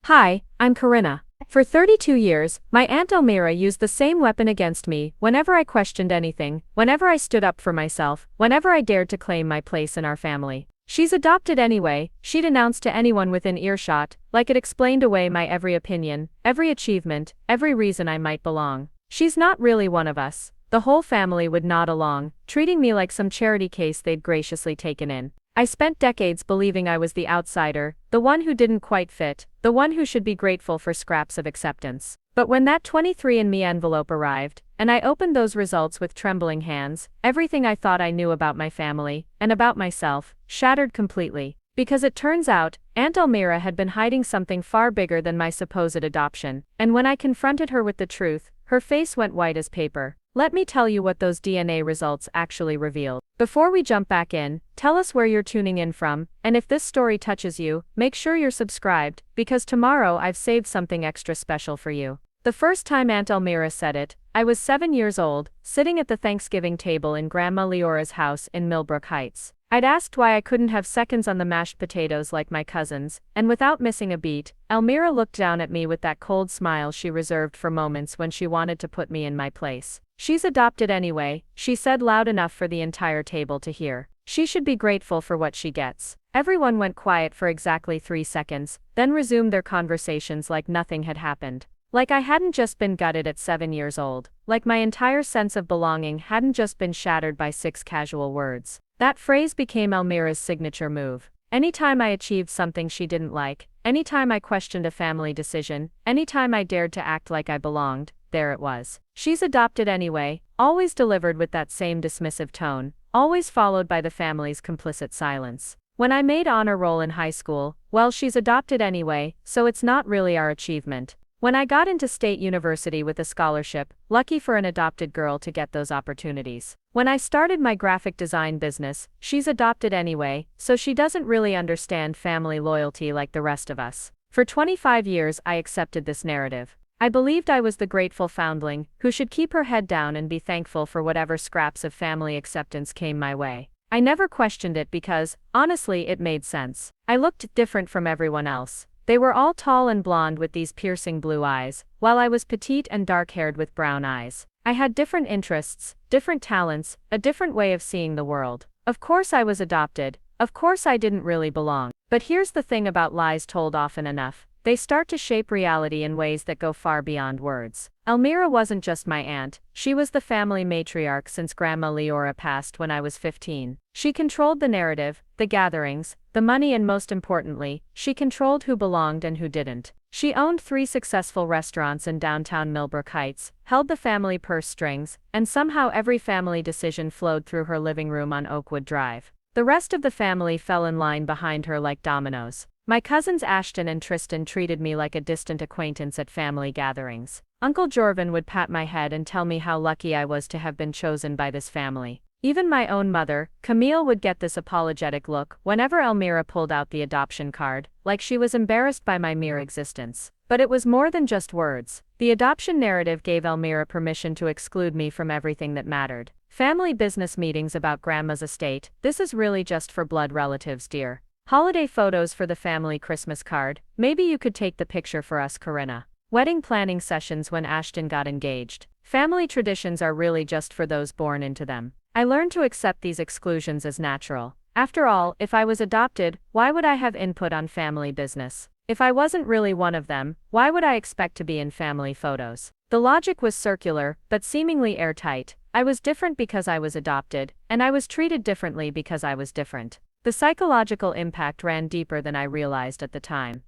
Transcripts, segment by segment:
Hi, I'm Corinna. For 32 years, my Aunt Elmira used the same weapon against me whenever I questioned anything, whenever I stood up for myself, whenever I dared to claim my place in our family. She's adopted anyway, she'd announce to anyone within earshot, like it explained away my every opinion, every achievement, every reason I might belong. She's not really one of us. The whole family would nod along, treating me like some charity case they'd graciously taken in. I spent decades believing I was the outsider, the one who didn't quite fit, the one who should be grateful for scraps of acceptance. But when that 23andMe envelope arrived, and I opened those results with trembling hands, everything I thought I knew about my family, and about myself, shattered completely. Because it turns out, Aunt Elmira had been hiding something far bigger than my supposed adoption, and when I confronted her with the truth, her face went white as paper. Let me tell you what those DNA results actually revealed. Before we jump back in, tell us where you're tuning in from, and if this story touches you, make sure you're subscribed, because tomorrow I've saved something extra special for you. The first time Aunt Elmira said it, I was 7 years old, sitting at the Thanksgiving table in Grandma Leora's house in Millbrook Heights. I'd asked why I couldn't have seconds on the mashed potatoes like my cousins, and without missing a beat, Elmira looked down at me with that cold smile she reserved for moments when she wanted to put me in my place. "She's adopted anyway," she said loud enough for the entire table to hear. "She should be grateful for what she gets." Everyone went quiet for exactly 3 seconds, then resumed their conversations like nothing had happened. Like I hadn't just been gutted at 7 years old, like my entire sense of belonging hadn't just been shattered by 6 casual words. That phrase became Elmira's signature move. Anytime I achieved something she didn't like, anytime I questioned a family decision, anytime I dared to act like I belonged, there it was. "She's adopted anyway," always delivered with that same dismissive tone, always followed by the family's complicit silence. When I made honor roll in high school, well, she's adopted anyway, so it's not really our achievement. When I got into state university with a scholarship, lucky for an adopted girl to get those opportunities. When I started my graphic design business, she's adopted anyway, so she doesn't really understand family loyalty like the rest of us. For 25 years I accepted this narrative. I believed I was the grateful foundling, who should keep her head down and be thankful for whatever scraps of family acceptance came my way. I never questioned it because, honestly, it made sense. I looked different from everyone else. They were all tall and blonde with these piercing blue eyes, while I was petite and dark-haired with brown eyes. I had different interests, different talents, a different way of seeing the world. Of course I was adopted, of course I didn't really belong. But here's the thing about lies told often enough. They start to shape reality in ways that go far beyond words. Elmira wasn't just my aunt, she was the family matriarch since Grandma Leora passed when I was 15. She controlled the narrative, the gatherings, the money, and most importantly, she controlled who belonged and who didn't. She owned 3 successful restaurants in downtown Millbrook Heights, held the family purse strings, and somehow every family decision flowed through her living room on Oakwood Drive. The rest of the family fell in line behind her like dominoes. My cousins Ashton and Tristan treated me like a distant acquaintance at family gatherings. Uncle Jorvan would pat my head and tell me how lucky I was to have been chosen by this family. Even my own mother, Camille, would get this apologetic look whenever Elmira pulled out the adoption card, like she was embarrassed by my mere existence. But it was more than just words. The adoption narrative gave Elmira permission to exclude me from everything that mattered. Family business meetings about Grandma's estate, this is really just for blood relatives, dear. Holiday photos for the family Christmas card, maybe you could take the picture for us, Corinna. Wedding planning sessions when Ashton got engaged. Family traditions are really just for those born into them. I learned to accept these exclusions as natural. After all, if I was adopted, why would I have input on family business? If I wasn't really one of them, why would I expect to be in family photos? The logic was circular, but seemingly airtight. I was different because I was adopted, and I was treated differently because I was different. The psychological impact ran deeper than I realized at the time.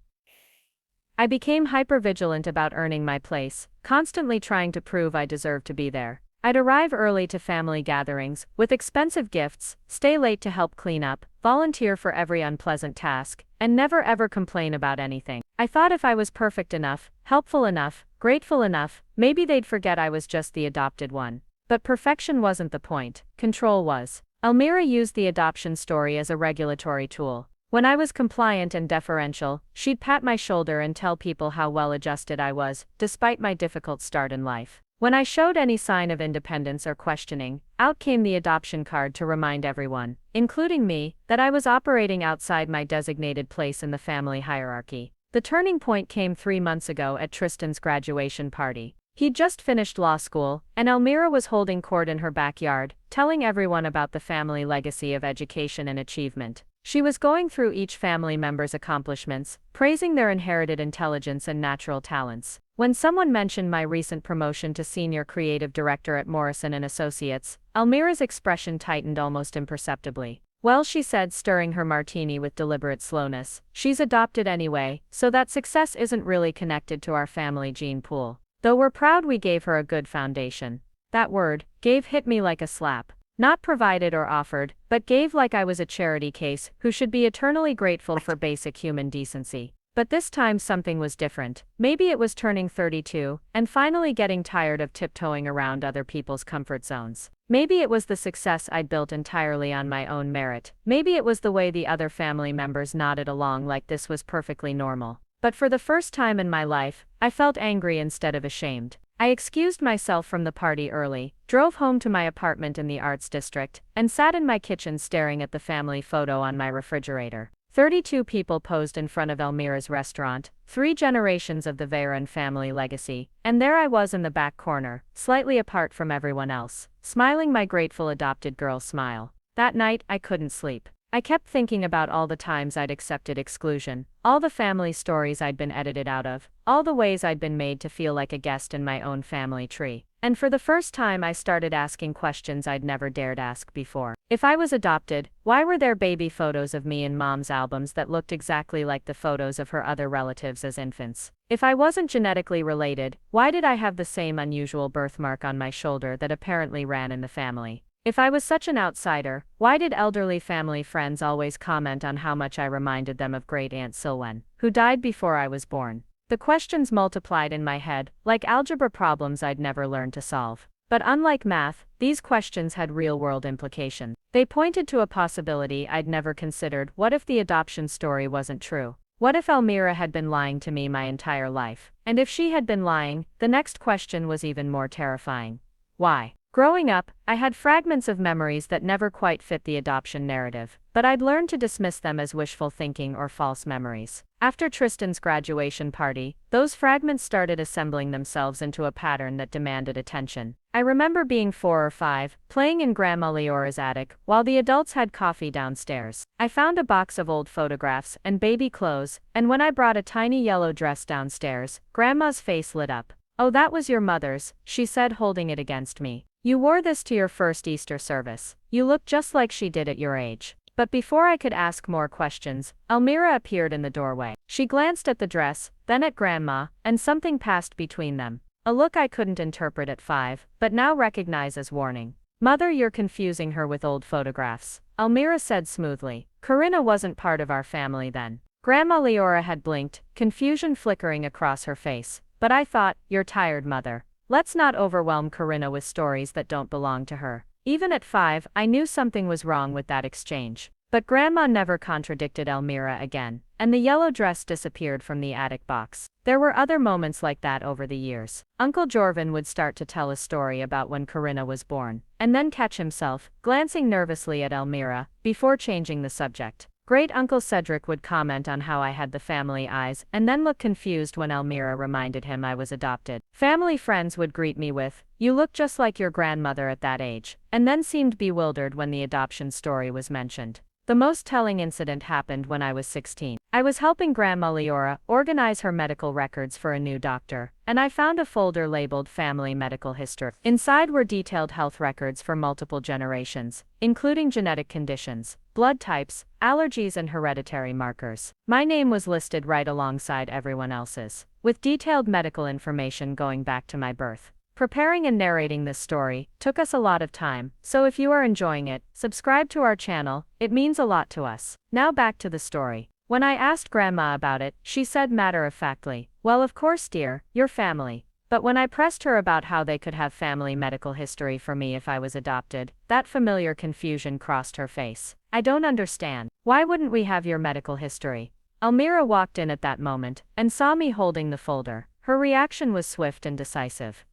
I became hypervigilant about earning my place, constantly trying to prove I deserved to be there. I'd arrive early to family gatherings, with expensive gifts, stay late to help clean up, volunteer for every unpleasant task, and never ever complain about anything. I thought if I was perfect enough, helpful enough, grateful enough, maybe they'd forget I was just the adopted one. But perfection wasn't the point, control was. Elmira used the adoption story as a regulatory tool. When I was compliant and deferential, she'd pat my shoulder and tell people how well-adjusted I was, despite my difficult start in life. When I showed any sign of independence or questioning, out came the adoption card to remind everyone, including me, that I was operating outside my designated place in the family hierarchy. The turning point came 3 months ago at Tristan's graduation party. He'd just finished law school, and Elmira was holding court in her backyard, telling everyone about the family legacy of education and achievement. She was going through each family member's accomplishments, praising their inherited intelligence and natural talents. When someone mentioned my recent promotion to senior creative director at Morrison & Associates, Elmira's expression tightened almost imperceptibly. "Well," she said, stirring her martini with deliberate slowness, "she's adopted anyway, so that success isn't really connected to our family gene pool. Though we're proud we gave her a good foundation." That word, gave, hit me like a slap. Not provided or offered, but gave, like I was a charity case who should be eternally grateful for basic human decency. But this time something was different. Maybe it was turning 32, and finally getting tired of tiptoeing around other people's comfort zones. Maybe it was the success I'd built entirely on my own merit. Maybe it was the way the other family members nodded along like this was perfectly normal. But for the first time in my life, I felt angry instead of ashamed. I excused myself from the party early, drove home to my apartment in the Arts District, and sat in my kitchen staring at the family photo on my refrigerator. 32 people posed in front of Elmira's restaurant, 3 generations of the Veyron family legacy, and there I was in the back corner, slightly apart from everyone else, smiling my grateful adopted girl smile. That night, I couldn't sleep. I kept thinking about all the times I'd accepted exclusion, all the family stories I'd been edited out of, all the ways I'd been made to feel like a guest in my own family tree. And for the first time I started asking questions I'd never dared ask before. If I was adopted, why were there baby photos of me in mom's albums that looked exactly like the photos of her other relatives as infants? If I wasn't genetically related, why did I have the same unusual birthmark on my shoulder that apparently ran in the family? If I was such an outsider, why did elderly family friends always comment on how much I reminded them of Great Aunt Silwen, who died before I was born? The questions multiplied in my head, like algebra problems I'd never learned to solve. But unlike math, these questions had real-world implications. They pointed to a possibility I'd never considered. What if the adoption story wasn't true? What if Elmira had been lying to me my entire life? And if she had been lying, the next question was even more terrifying. Why? Growing up, I had fragments of memories that never quite fit the adoption narrative, but I'd learned to dismiss them as wishful thinking or false memories. After Tristan's graduation party, those fragments started assembling themselves into a pattern that demanded attention. I remember being 4 or 5, playing in Grandma Leora's attic, while the adults had coffee downstairs. I found a box of old photographs and baby clothes, and when I brought a tiny yellow dress downstairs, Grandma's face lit up. "Oh, that was your mother's," she said, holding it against me. "You wore this to your first Easter service. You look just like she did at your age." But before I could ask more questions, Elmira appeared in the doorway. She glanced at the dress, then at Grandma, and something passed between them. A look I couldn't interpret at 5, but now recognize as warning. "Mother, you're confusing her with old photographs," Elmira said smoothly. "Corinna wasn't part of our family then." Grandma Leora had blinked, confusion flickering across her face. But I thought, "You're tired, Mother. Let's not overwhelm Corinna with stories that don't belong to her." Even at 5, I knew something was wrong with that exchange. But Grandma never contradicted Elmira again, and the yellow dress disappeared from the attic box. There were other moments like that over the years. Uncle Jorvin would start to tell a story about when Corinna was born, and then catch himself, glancing nervously at Elmira, before changing the subject. Great Uncle Cedric would comment on how I had the family eyes, and then look confused when Elmira reminded him I was adopted. Family friends would greet me with, "You look just like your grandmother at that age," and then seemed bewildered when the adoption story was mentioned. The most telling incident happened when I was 16. I was helping Grandma Leora organize her medical records for a new doctor, and I found a folder labeled Family Medical History. Inside were detailed health records for multiple generations, including genetic conditions, blood types, allergies, and hereditary markers. My name was listed right alongside everyone else's, with detailed medical information going back to my birth. Preparing and narrating this story took us a lot of time, so if you are enjoying it, subscribe to our channel, it means a lot to us. Now back to the story. When I asked Grandma about it, she said matter-of-factly, "Well, of course, dear, your family." But when I pressed her about how they could have family medical history for me if I was adopted, that familiar confusion crossed her face. "I don't understand. Why wouldn't we have your medical history?" Elmira walked in at that moment, and saw me holding the folder. Her reaction was swift and decisive.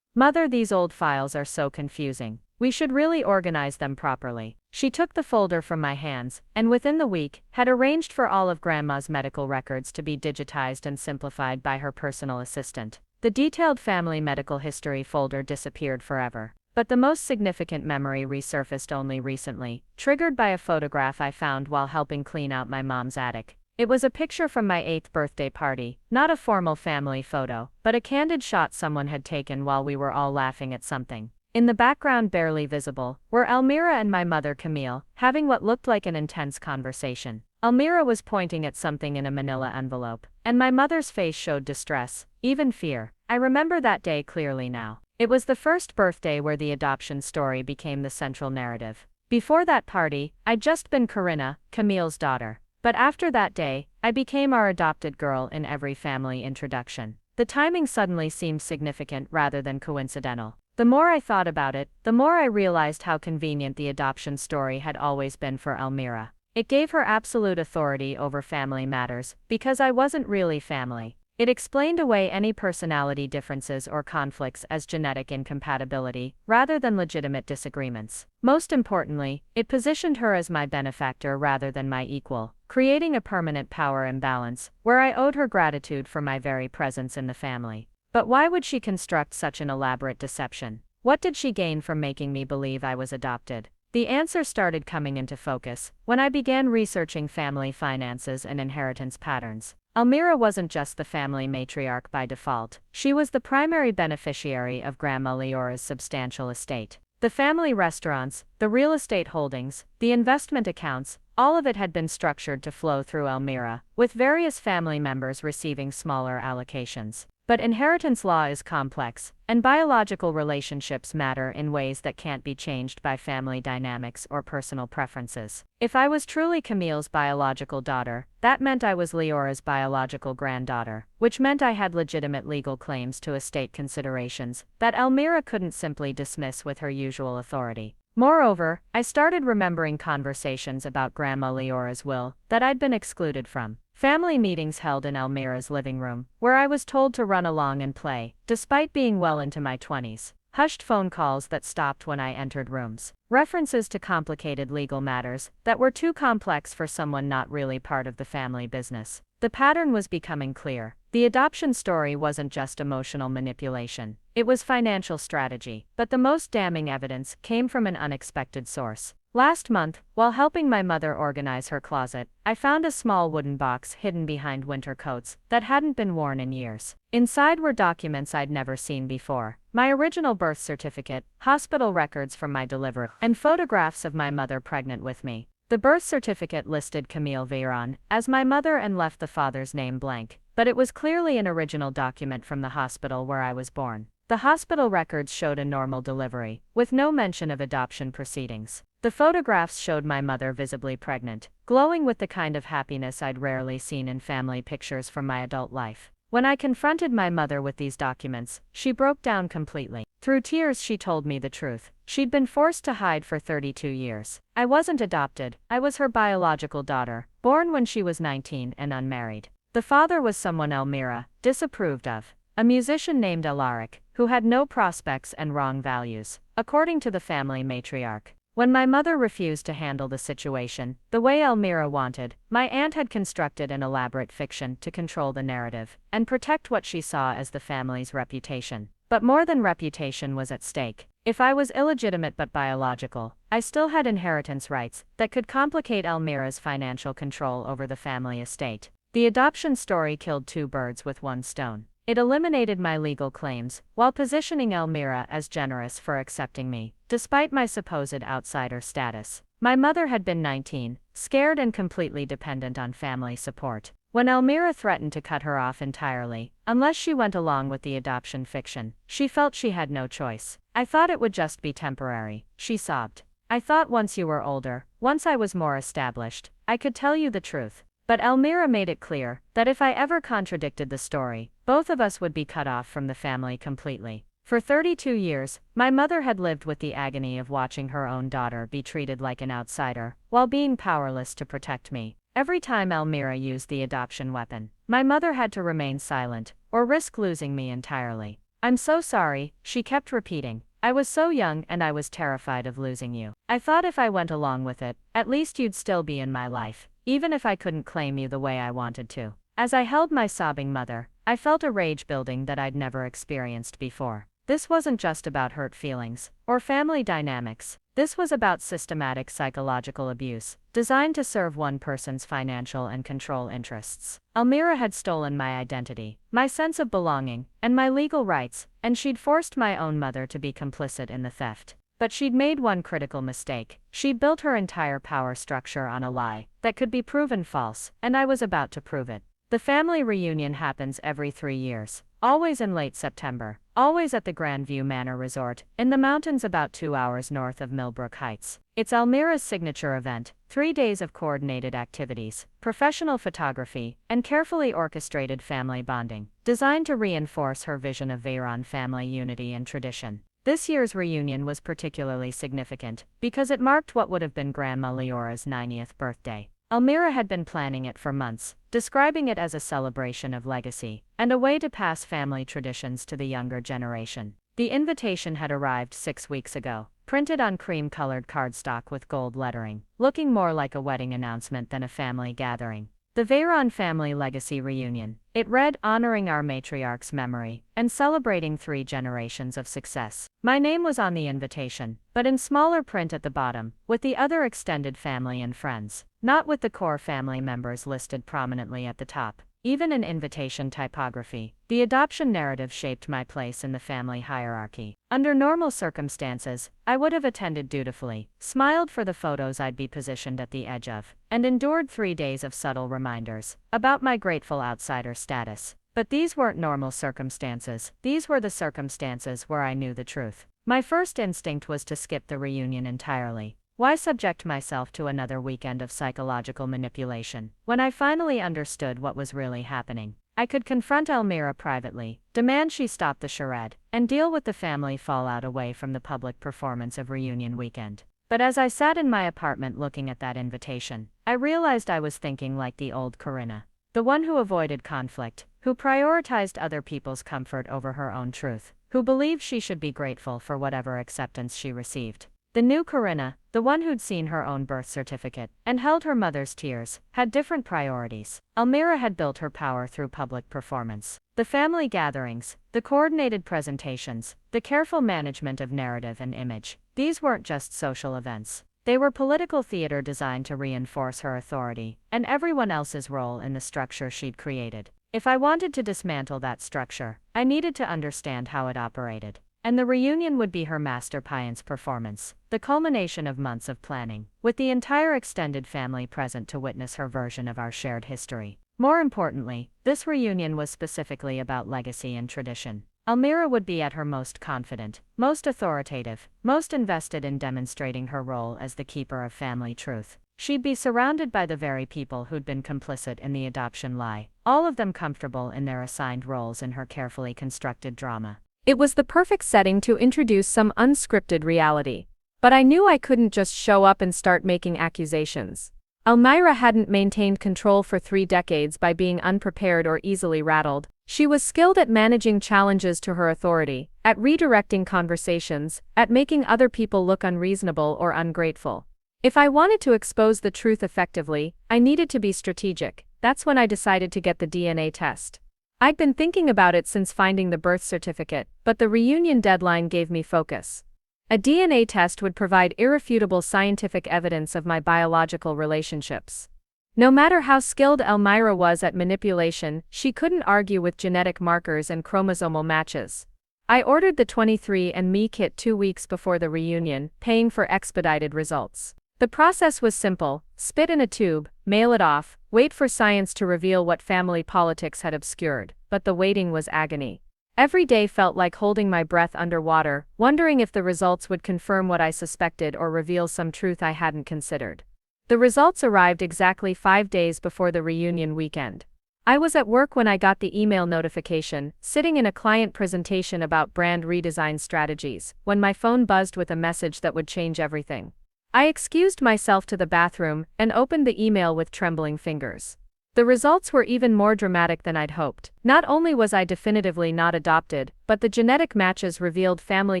"Mother, these old files are so confusing. We should really organize them properly. She took the folder from my hands, and within the week, had arranged for all of Grandma's medical records to be digitized and simplified by her personal assistant. The detailed family medical history folder disappeared forever. But the most significant memory resurfaced only recently, triggered by a photograph I found while helping clean out my mom's attic. It was a picture from my 8th birthday party, not a formal family photo, but a candid shot someone had taken while we were all laughing at something. In the background, barely visible, were Elmira and my mother Camille, having what looked like an intense conversation. Elmira was pointing at something in a manila envelope, and my mother's face showed distress, even fear. I remember that day clearly now. It was the first birthday where the adoption story became the central narrative. Before that party, I'd just been Corinna, Camille's daughter. But after that day, I became our adopted girl in every family introduction. The timing suddenly seemed significant rather than coincidental. The more I thought about it, the more I realized how convenient the adoption story had always been for Elmira. It gave her absolute authority over family matters, because I wasn't really family. It explained away any personality differences or conflicts as genetic incompatibility, rather than legitimate disagreements. Most importantly, it positioned her as my benefactor rather than my equal, creating a permanent power imbalance, where I owed her gratitude for my very presence in the family. But why would she construct such an elaborate deception? What did she gain from making me believe I was adopted? The answer started coming into focus when I began researching family finances and inheritance patterns. Elmira wasn't just the family matriarch by default, she was the primary beneficiary of Grandma Leora's substantial estate. The family restaurants, the real estate holdings, the investment accounts, all of it had been structured to flow through Elmira, with various family members receiving smaller allocations. But inheritance law is complex, and biological relationships matter in ways that can't be changed by family dynamics or personal preferences. If I was truly Camille's biological daughter, that meant I was Leora's biological granddaughter, which meant I had legitimate legal claims to estate considerations that Elmira couldn't simply dismiss with her usual authority. Moreover, I started remembering conversations about Grandma Leora's will that I'd been excluded from. Family meetings held in Elmira's living room, where I was told to run along and play, despite being well into my 20s. Hushed phone calls that stopped when I entered rooms. References to complicated legal matters that were too complex for someone not really part of the family business. The pattern was becoming clear. The adoption story wasn't just emotional manipulation. It was financial strategy. But the most damning evidence came from an unexpected source. Last month, while helping my mother organize her closet, I found a small wooden box hidden behind winter coats that hadn't been worn in years. Inside were documents I'd never seen before. My original birth certificate, hospital records from my delivery, and photographs of my mother pregnant with me. The birth certificate listed Camille Veyron as my mother and left the father's name blank, but it was clearly an original document from the hospital where I was born. The hospital records showed a normal delivery, with no mention of adoption proceedings. The photographs showed my mother visibly pregnant, glowing with the kind of happiness I'd rarely seen in family pictures from my adult life. When I confronted my mother with these documents, she broke down completely. Through tears, she told me the truth. She'd been forced to hide for 32 years. I wasn't adopted, I was her biological daughter, born when she was 19 and unmarried. The father was someone Elmira disapproved of, a musician named Alaric, who had no prospects and wrong values, according to the family matriarch. When my mother refused to handle the situation the way Elmira wanted, my aunt had constructed an elaborate fiction to control the narrative and protect what she saw as the family's reputation. But more than reputation was at stake. If I was illegitimate but biological, I still had inheritance rights that could complicate Elmira's financial control over the family estate. The adoption story killed two birds with one stone. It eliminated my legal claims, while positioning Elmira as generous for accepting me, despite my supposed outsider status. My mother had been 19, scared and completely dependent on family support. When Elmira threatened to cut her off entirely, unless she went along with the adoption fiction, she felt she had no choice. I thought it would just be temporary, she sobbed. I thought once you were older, once I was more established, I could tell you the truth. But Elmira made it clear that if I ever contradicted the story, both of us would be cut off from the family completely. For 32 years, my mother had lived with the agony of watching her own daughter be treated like an outsider, while being powerless to protect me. Every time Elmira used the adoption weapon, my mother had to remain silent, or risk losing me entirely. "I'm so sorry," she kept repeating. I was so young and I was terrified of losing you. I thought if I went along with it, at least you'd still be in my life, even if I couldn't claim you the way I wanted to. As I held my sobbing mother, I felt a rage building that I'd never experienced before. This wasn't just about hurt feelings or family dynamics. This was about systematic psychological abuse, designed to serve one person's financial and control interests. Elmira had stolen my identity, my sense of belonging, and my legal rights, and she'd forced my own mother to be complicit in the theft. But she'd made one critical mistake. She'd built her entire power structure on a lie that could be proven false, and I was about to prove it. The family reunion happens every 3 years, always in late September, always at the Grandview Manor Resort, in the mountains about 2 hours north of Millbrook Heights. It's Elmira's signature event, 3 days of coordinated activities, professional photography, and carefully orchestrated family bonding, designed to reinforce her vision of Veyron family unity and tradition. This year's reunion was particularly significant, because it marked what would have been Grandma Leora's 90th birthday. Elmira had been planning it for months, describing it as a celebration of legacy, and a way to pass family traditions to the younger generation. The invitation had arrived 6 weeks ago, printed on cream-colored cardstock with gold lettering, looking more like a wedding announcement than a family gathering. The Veyron Family Legacy Reunion. It read, honoring our matriarch's memory, and celebrating 3 generations of success. My name was on the invitation, but in smaller print at the bottom, with the other extended family and friends, not with the core family members listed prominently at the top. Even in invitation typography, the adoption narrative shaped my place in the family hierarchy. Under normal circumstances, I would have attended dutifully, smiled for the photos I'd be positioned at the edge of, and endured 3 days of subtle reminders about my grateful outsider status. But these weren't normal circumstances. These were the circumstances where I knew the truth. My first instinct was to skip the reunion entirely. Why subject myself to another weekend of psychological manipulation, when I finally understood what was really happening? I could confront Elmira privately, demand she stop the charade, and deal with the family fallout away from the public performance of reunion weekend. But as I sat in my apartment looking at that invitation, I realized I was thinking like the old Corinna. The one who avoided conflict, who prioritized other people's comfort over her own truth, who believed she should be grateful for whatever acceptance she received. The new Corinna, the one who'd seen her own birth certificate and held her mother's tears, had different priorities. Elmira had built her power through public performance. The family gatherings, the coordinated presentations, the careful management of narrative and image. These weren't just social events. They were political theater designed to reinforce her authority and everyone else's role in the structure she'd created. If I wanted to dismantle that structure, I needed to understand how it operated. And the reunion would be her master piance performance, the culmination of months of planning, with the entire extended family present to witness her version of our shared history. More importantly, this reunion was specifically about legacy and tradition. Elmira would be at her most confident, most authoritative, most invested in demonstrating her role as the keeper of family truth. She'd be surrounded by the very people who'd been complicit in the adoption lie, all of them comfortable in their assigned roles in her carefully constructed drama. It was the perfect setting to introduce some unscripted reality. But I knew I couldn't just show up and start making accusations. Elmira hadn't maintained control for 3 decades by being unprepared or easily rattled. She was skilled at managing challenges to her authority, at redirecting conversations, at making other people look unreasonable or ungrateful. If I wanted to expose the truth effectively, I needed to be strategic. That's when I decided to get the DNA test. I'd been thinking about it since finding the birth certificate, but the reunion deadline gave me focus. A DNA test would provide irrefutable scientific evidence of my biological relationships. No matter how skilled Elmira was at manipulation, she couldn't argue with genetic markers and chromosomal matches. I ordered the 23andMe kit 2 weeks before the reunion, paying for expedited results. The process was simple: spit in a tube, mail it off, wait for science to reveal what family politics had obscured. But the waiting was agony. Every day felt like holding my breath underwater, wondering if the results would confirm what I suspected or reveal some truth I hadn't considered. The results arrived exactly 5 days before the reunion weekend. I was at work when I got the email notification, sitting in a client presentation about brand redesign strategies, when my phone buzzed with a message that would change everything. I excused myself to the bathroom and opened the email with trembling fingers. The results were even more dramatic than I'd hoped. Not only was I definitively not adopted, but the genetic matches revealed family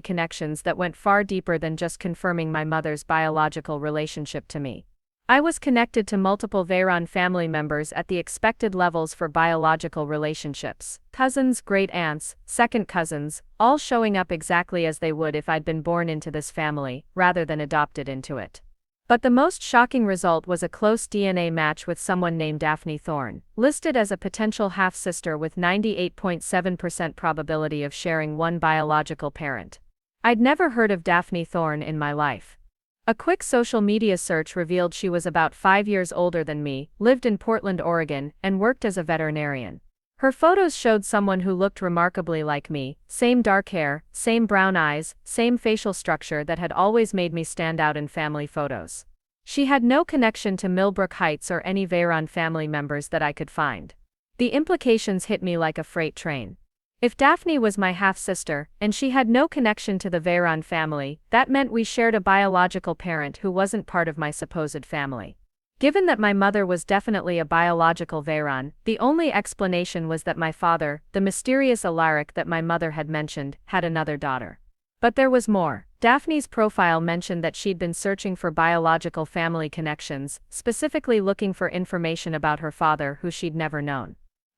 connections that went far deeper than just confirming my mother's biological relationship to me. I was connected to multiple Veyron family members at the expected levels for biological relationships. Cousins, great aunts, second cousins, all showing up exactly as they would if I'd been born into this family, rather than adopted into it. But the most shocking result was a close DNA match with someone named Daphne Thorne, listed as a potential half-sister with 98.7% probability of sharing one biological parent. I'd never heard of Daphne Thorne in my life. A quick social media search revealed she was about 5 years older than me, lived in Portland, Oregon, and worked as a veterinarian. Her photos showed someone who looked remarkably like me, same dark hair, same brown eyes, same facial structure that had always made me stand out in family photos. She had no connection to Millbrook Heights or any Veyron family members that I could find. The implications hit me like a freight train. If Daphne was my half-sister, and she had no connection to the Veyron family, that meant we shared a biological parent who wasn't part of my supposed family. Given that my mother was definitely a biological Veyron, the only explanation was that my father, the mysterious Alaric that my mother had mentioned, had another daughter. But there was more. Daphne's profile mentioned that she'd been searching for biological family connections, specifically looking for information about her father who she'd never known.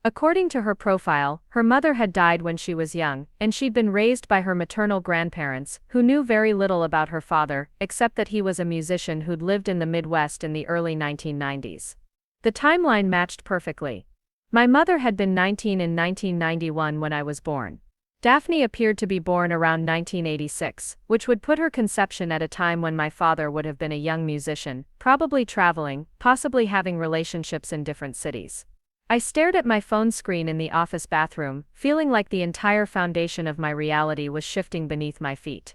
According to her profile, her mother had died when she was young, and she'd been raised by her maternal grandparents, who knew very little about her father, except that he was a musician who'd lived in the Midwest in the early 1990s. The timeline matched perfectly. My mother had been 19 in 1991 when I was born. Daphne appeared to be born around 1986, which would put her conception at a time when my father would have been a young musician, probably traveling, possibly having relationships in different cities. I stared at my phone screen in the office bathroom, feeling like the entire foundation of my reality was shifting beneath my feet.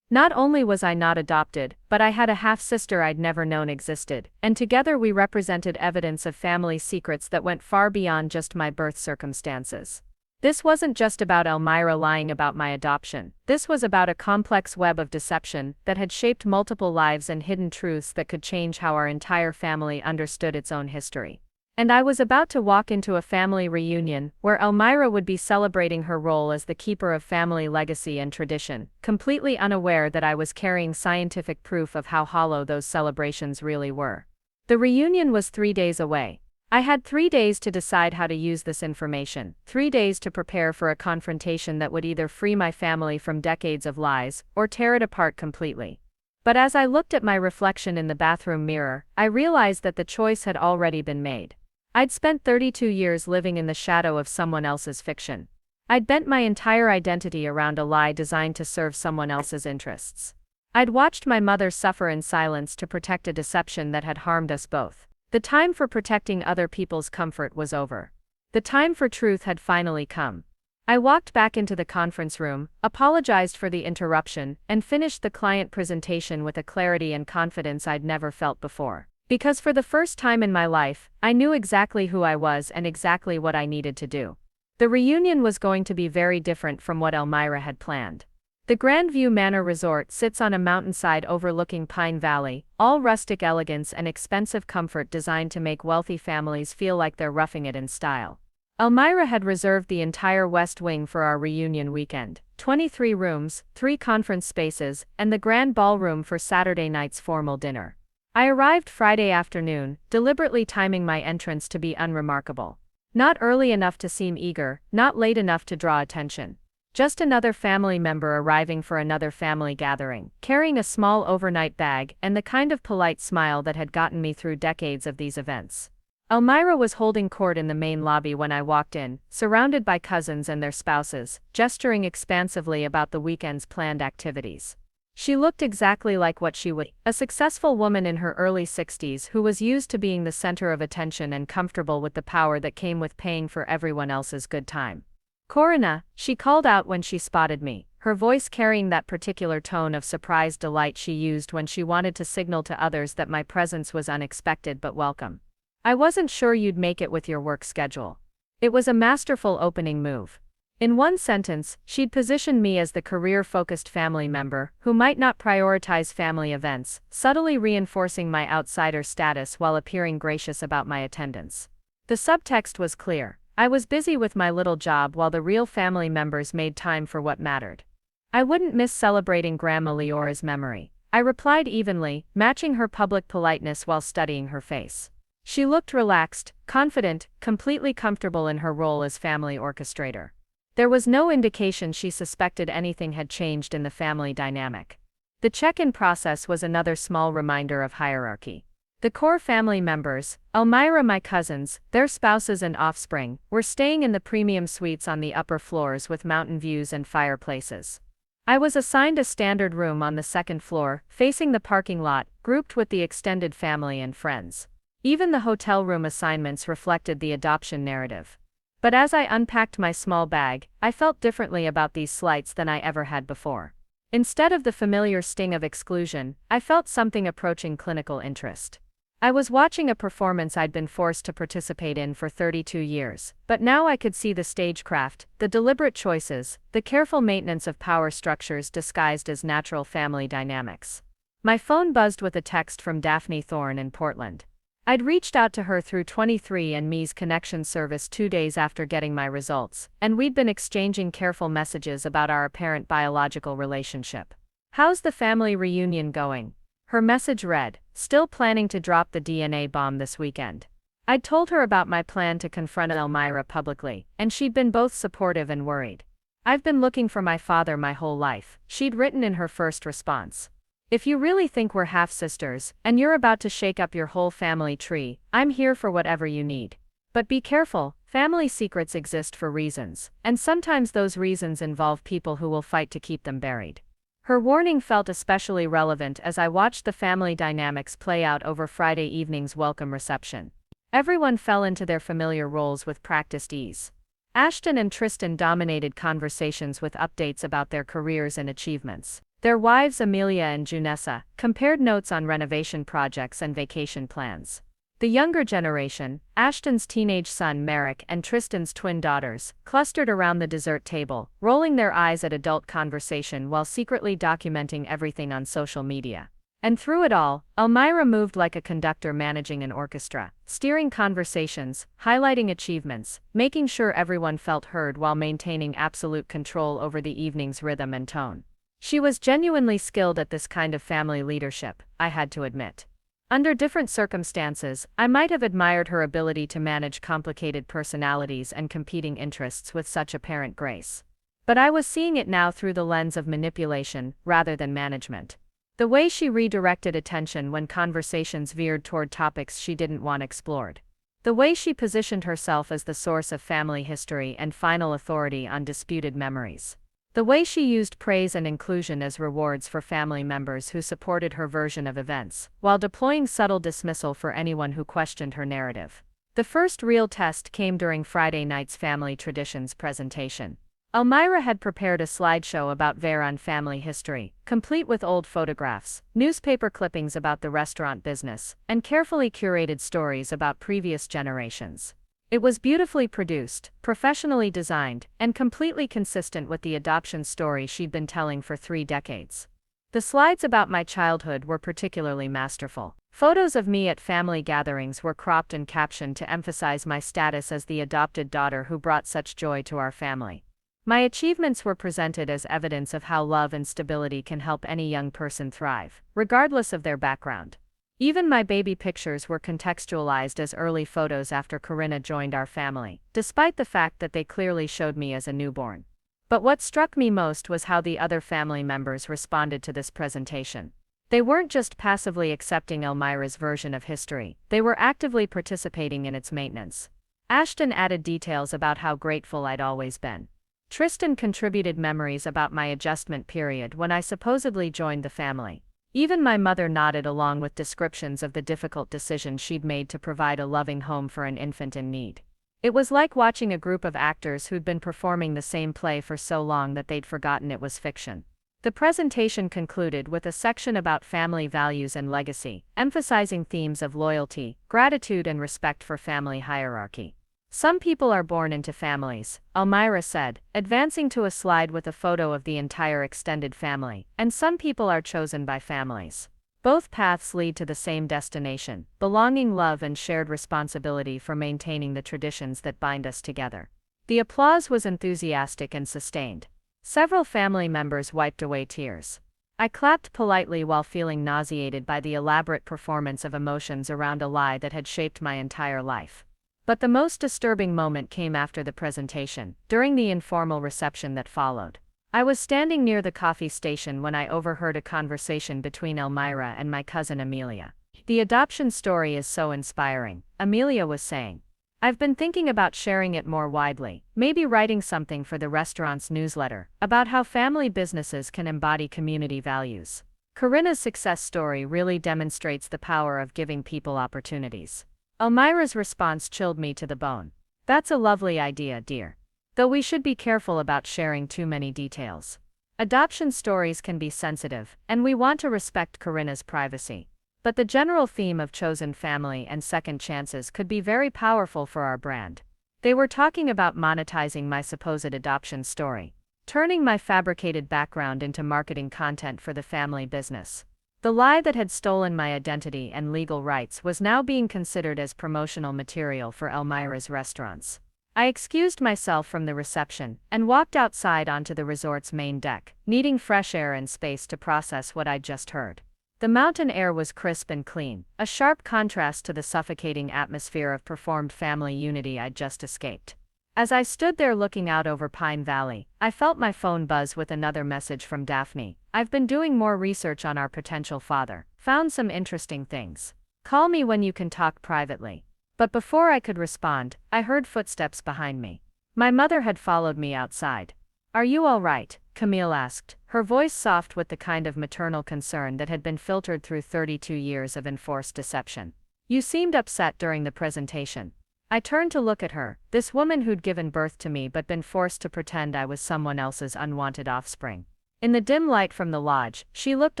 Not only was I not adopted, but I had a half-sister I'd never known existed, and together we represented evidence of family secrets that went far beyond just my birth circumstances. This wasn't just about Elmira lying about my adoption. This was about a complex web of deception that had shaped multiple lives and hidden truths that could change how our entire family understood its own history. And I was about to walk into a family reunion, where Elmira would be celebrating her role as the keeper of family legacy and tradition, completely unaware that I was carrying scientific proof of how hollow those celebrations really were. The reunion was 3 days away. I had 3 days to decide how to use this information, 3 days to prepare for a confrontation that would either free my family from decades of lies, or tear it apart completely. But as I looked at my reflection in the bathroom mirror, I realized that the choice had already been made. I'd spent 32 years living in the shadow of someone else's fiction. I'd bent my entire identity around a lie designed to serve someone else's interests. I'd watched my mother suffer in silence to protect a deception that had harmed us both. The time for protecting other people's comfort was over. The time for truth had finally come. I walked back into the conference room, apologized for the interruption, and finished the client presentation with a clarity and confidence I'd never felt before. Because for the first time in my life, I knew exactly who I was and exactly what I needed to do. The reunion was going to be very different from what Elmira had planned. The Grandview Manor Resort sits on a mountainside overlooking Pine Valley, all rustic elegance and expensive comfort designed to make wealthy families feel like they're roughing it in style. Elmira had reserved the entire West Wing for our reunion weekend, 23 rooms, 3 conference spaces, and the grand ballroom for Saturday night's formal dinner. I arrived Friday afternoon, deliberately timing my entrance to be unremarkable. Not early enough to seem eager, not late enough to draw attention. Just another family member arriving for another family gathering, carrying a small overnight bag and the kind of polite smile that had gotten me through decades of these events. Elmira was holding court in the main lobby when I walked in, surrounded by cousins and their spouses, gesturing expansively about the weekend's planned activities. She looked exactly like what she would, a successful woman in her early 60s who was used to being the center of attention and comfortable with the power that came with paying for everyone else's good time. "Corinna," she called out when she spotted me, her voice carrying that particular tone of surprised delight she used when she wanted to signal to others that my presence was unexpected but welcome. "I wasn't sure you'd make it with your work schedule." It was a masterful opening move. In one sentence, she'd positioned me as the career-focused family member who might not prioritize family events, subtly reinforcing my outsider status while appearing gracious about my attendance. The subtext was clear. I was busy with my little job while the real family members made time for what mattered. I wouldn't miss celebrating Grandma Leora's memory. I replied evenly, matching her public politeness while studying her face. She looked relaxed, confident, completely comfortable in her role as family orchestrator. There was no indication she suspected anything had changed in the family dynamic. The check-in process was another small reminder of hierarchy. The core family members, Elmira, my cousins, their spouses and offspring, were staying in the premium suites on the upper floors with mountain views and fireplaces. I was assigned a standard room on the second floor, facing the parking lot, grouped with the extended family and friends. Even the hotel room assignments reflected the adoption narrative. But as I unpacked my small bag, I felt differently about these slights than I ever had before. Instead of the familiar sting of exclusion, I felt something approaching clinical interest. I was watching a performance I'd been forced to participate in for 32 years, but now I could see the stagecraft, the deliberate choices, the careful maintenance of power structures disguised as natural family dynamics. My phone buzzed with a text from Daphne Thorne in Portland. I'd reached out to her through 23andMe's connection service 2 days after getting my results, and we'd been exchanging careful messages about our apparent biological relationship. "How's the family reunion going?" Her message read, "Still planning to drop the DNA bomb this weekend." I'd told her about my plan to confront Elmira publicly, and she'd been both supportive and worried. "I've been looking for my father my whole life," she'd written in her first response. "If you really think we're half-sisters, and you're about to shake up your whole family tree, I'm here for whatever you need. But be careful, family secrets exist for reasons, and sometimes those reasons involve people who will fight to keep them buried." Her warning felt especially relevant as I watched the family dynamics play out over Friday evening's welcome reception. Everyone fell into their familiar roles with practiced ease. Ashton and Tristan dominated conversations with updates about their careers and achievements. Their wives Amelia and Junessa compared notes on renovation projects and vacation plans. The younger generation, Ashton's teenage son Merrick and Tristan's twin daughters, clustered around the dessert table, rolling their eyes at adult conversation while secretly documenting everything on social media. And through it all, Elmira moved like a conductor managing an orchestra, steering conversations, highlighting achievements, making sure everyone felt heard while maintaining absolute control over the evening's rhythm and tone. She was genuinely skilled at this kind of family leadership, I had to admit. Under different circumstances, I might have admired her ability to manage complicated personalities and competing interests with such apparent grace. But I was seeing it now through the lens of manipulation, rather than management. The way she redirected attention when conversations veered toward topics she didn't want explored. The way she positioned herself as the source of family history and final authority on disputed memories. The way she used praise and inclusion as rewards for family members who supported her version of events, while deploying subtle dismissal for anyone who questioned her narrative. The first real test came during Friday night's family traditions presentation. Elmira had prepared a slideshow about Veyron family history, complete with old photographs, newspaper clippings about the restaurant business, and carefully curated stories about previous generations. It was beautifully produced, professionally designed, and completely consistent with the adoption story she'd been telling for 3 decades. The slides about my childhood were particularly masterful. Photos of me at family gatherings were cropped and captioned to emphasize my status as the adopted daughter who brought such joy to our family. My achievements were presented as evidence of how love and stability can help any young person thrive, regardless of their background. Even my baby pictures were contextualized as early photos after Corinna joined our family, despite the fact that they clearly showed me as a newborn. But what struck me most was how the other family members responded to this presentation. They weren't just passively accepting Elmira's version of history, they were actively participating in its maintenance. Ashton added details about how grateful I'd always been. Tristan contributed memories about my adjustment period when I supposedly joined the family. Even my mother nodded along with descriptions of the difficult decisions she'd made to provide a loving home for an infant in need. It was like watching a group of actors who'd been performing the same play for so long that they'd forgotten it was fiction. The presentation concluded with a section about family values and legacy, emphasizing themes of loyalty, gratitude, and respect for family hierarchy. "Some people are born into families," Elmira said, advancing to a slide with a photo of the entire extended family, "and some people are chosen by families. Both paths lead to the same destination: belonging, love, and shared responsibility for maintaining the traditions that bind us together. The applause was enthusiastic and sustained. Several family members wiped away tears. I clapped politely while feeling nauseated by the elaborate performance of emotions around a lie that had shaped my entire life. But the most disturbing moment came after the presentation, during the informal reception that followed. I was standing near the coffee station when I overheard a conversation between Elmira and my cousin Amelia. "The adoption story is so inspiring," Amelia was saying. "I've been thinking about sharing it more widely, maybe writing something for the restaurant's newsletter, about how family businesses can embody community values. Corinna's success story really demonstrates the power of giving people opportunities." Elmira's response chilled me to the bone. "That's a lovely idea, dear. Though we should be careful about sharing too many details. Adoption stories can be sensitive, and we want to respect Corinna's privacy. But the general theme of chosen family and second chances could be very powerful for our brand." They were talking about monetizing my supposed adoption story, turning my fabricated background into marketing content for the family business. The lie that had stolen my identity and legal rights was now being considered as promotional material for Elmira's restaurants. I excused myself from the reception and walked outside onto the resort's main deck, needing fresh air and space to process what I'd just heard. The mountain air was crisp and clean, a sharp contrast to the suffocating atmosphere of performed family unity I'd just escaped. As I stood there looking out over Pine Valley, I felt my phone buzz with another message from Daphne. "I've been doing more research on our potential father. Found some interesting things. Call me when you can talk privately." But before I could respond, I heard footsteps behind me. My mother had followed me outside. "Are you all right?" Camille asked, her voice soft with the kind of maternal concern that had been filtered through 32 years of enforced deception. "You seemed upset during the presentation." I turned to look at her, this woman who'd given birth to me but been forced to pretend I was someone else's unwanted offspring. In the dim light from the lodge, she looked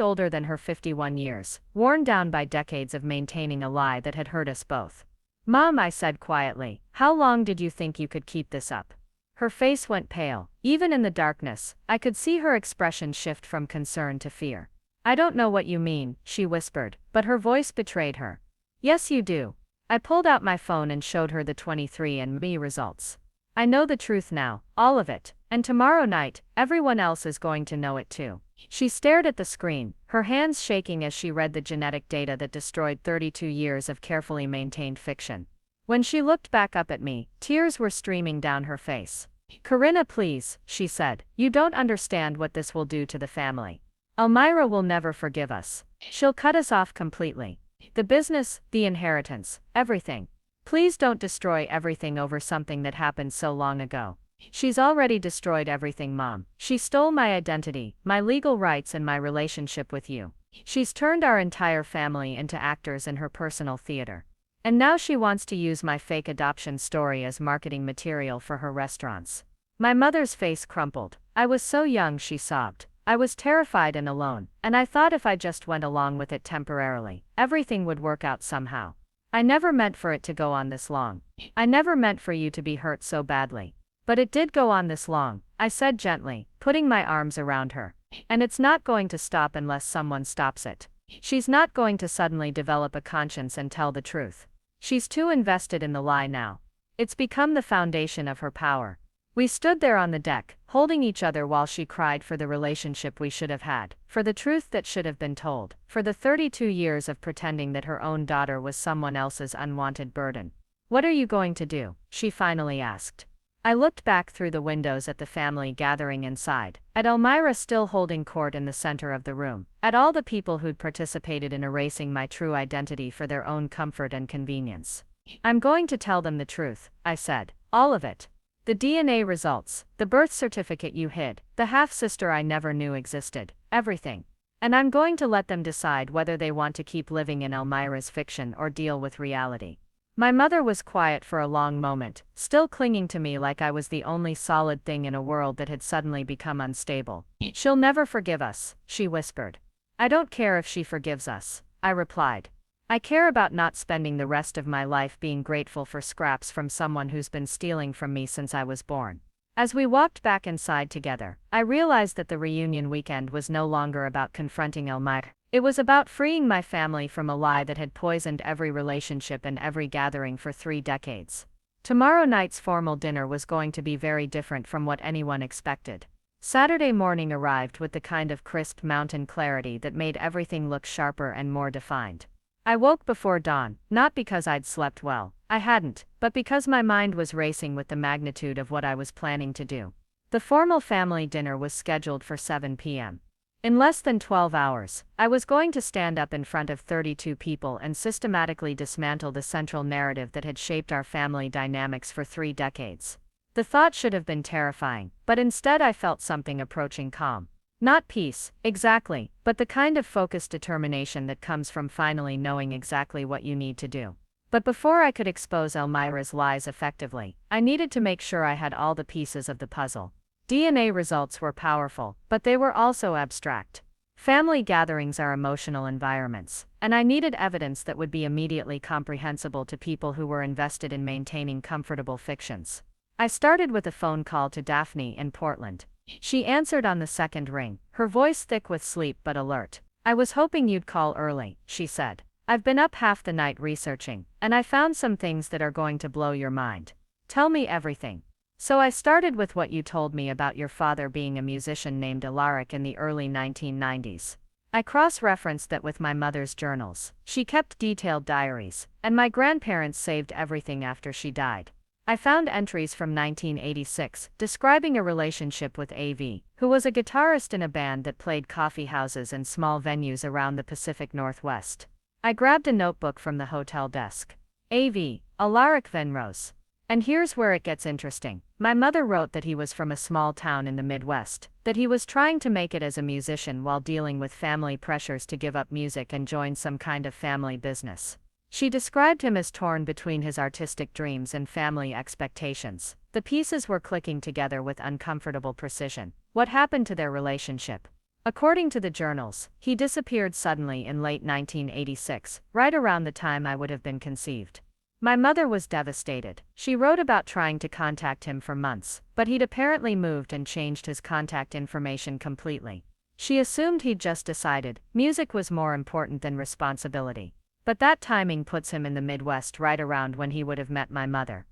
older than her 51 years, worn down by decades of maintaining a lie that had hurt us both. "Mom," I said quietly, "how long did you think you could keep this up?" Her face went pale. Even in the darkness, I could see her expression shift from concern to fear. "I don't know what you mean," she whispered, but her voice betrayed her. "Yes, you do." I pulled out my phone and showed her the 23andMe results. "I know the truth now, all of it, and tomorrow night, everyone else is going to know it too." She stared at the screen, her hands shaking as she read the genetic data that destroyed 32 years of carefully maintained fiction. When she looked back up at me, tears were streaming down her face. "Corinna, please," she said, "you don't understand what this will do to the family. Elmira will never forgive us. She'll cut us off completely. The business, the inheritance, everything. Please don't destroy everything over something that happened so long ago." "She's already destroyed everything, Mom. She stole my identity, my legal rights, and my relationship with you. She's turned our entire family into actors in her personal theater. And now she wants to use my fake adoption story as marketing material for her restaurants." My mother's face crumpled. "I was so young," she sobbed. "I was terrified and alone, and I thought if I just went along with it temporarily, everything would work out somehow. I never meant for it to go on this long. I never meant for you to be hurt so badly. But it did go on this long," I said gently, putting my arms around her. "And it's not going to stop unless someone stops it. She's not going to suddenly develop a conscience and tell the truth. She's too invested in the lie now. It's become the foundation of her power." We stood there on the deck, holding each other while she cried for the relationship we should have had, for the truth that should have been told, for the 32 years of pretending that her own daughter was someone else's unwanted burden. "What are you going to do?" she finally asked. I looked back through the windows at the family gathering inside, at Elmira still holding court in the center of the room, at all the people who'd participated in erasing my true identity for their own comfort and convenience. "I'm going to tell them the truth," I said. "All of it. The DNA results, the birth certificate you hid, the half-sister I never knew existed, everything. And I'm going to let them decide whether they want to keep living in Elmira's fiction or deal with reality." My mother was quiet for a long moment, still clinging to me like I was the only solid thing in a world that had suddenly become unstable. "She'll never forgive us," she whispered. "I don't care if she forgives us," I replied. "I care about not spending the rest of my life being grateful for scraps from someone who's been stealing from me since I was born." As we walked back inside together, I realized that the reunion weekend was no longer about confronting Elmira. It was about freeing my family from a lie that had poisoned every relationship and every gathering for 3 decades. Tomorrow night's formal dinner was going to be very different from what anyone expected. Saturday morning arrived with the kind of crisp mountain clarity that made everything look sharper and more defined. I woke before dawn, not because I'd slept well, I hadn't, but because my mind was racing with the magnitude of what I was planning to do. The formal family dinner was scheduled for 7 p.m. In less than 12 hours, I was going to stand up in front of 32 people and systematically dismantle the central narrative that had shaped our family dynamics for 3 decades. The thought should have been terrifying, but instead I felt something approaching calm. Not peace, exactly, but the kind of focused determination that comes from finally knowing exactly what you need to do. But before I could expose Elmira's lies effectively, I needed to make sure I had all the pieces of the puzzle. DNA results were powerful, but they were also abstract. Family gatherings are emotional environments, and I needed evidence that would be immediately comprehensible to people who were invested in maintaining comfortable fictions. I started with a phone call to Daphne in Portland. She answered on the second ring, her voice thick with sleep but alert. "I was hoping you'd call early," she said. "I've been up half the night researching, and I found some things that are going to blow your mind. Tell me everything." So I started with what you told me about your father being a musician named Alaric in the early 1990s. I cross-referenced that with my mother's journals. She kept detailed diaries, and my grandparents saved everything after she died. I found entries from 1986 describing a relationship with A.V., who was a guitarist in a band that played coffee houses and small venues around the Pacific Northwest. I grabbed a notebook from the hotel desk. A.V., Alaric Venrose. And here's where it gets interesting. My mother wrote that he was from a small town in the Midwest, that he was trying to make it as a musician while dealing with family pressures to give up music and join some kind of family business. She described him as torn between his artistic dreams and family expectations. The pieces were clicking together with uncomfortable precision. What happened to their relationship? According to the journals, he disappeared suddenly in late 1986, right around the time I would have been conceived. My mother was devastated. She wrote about trying to contact him for months, but he'd apparently moved and changed his contact information completely. She assumed he'd just decided music was more important than responsibility. But that timing puts him in the Midwest right around when he would have met my mother.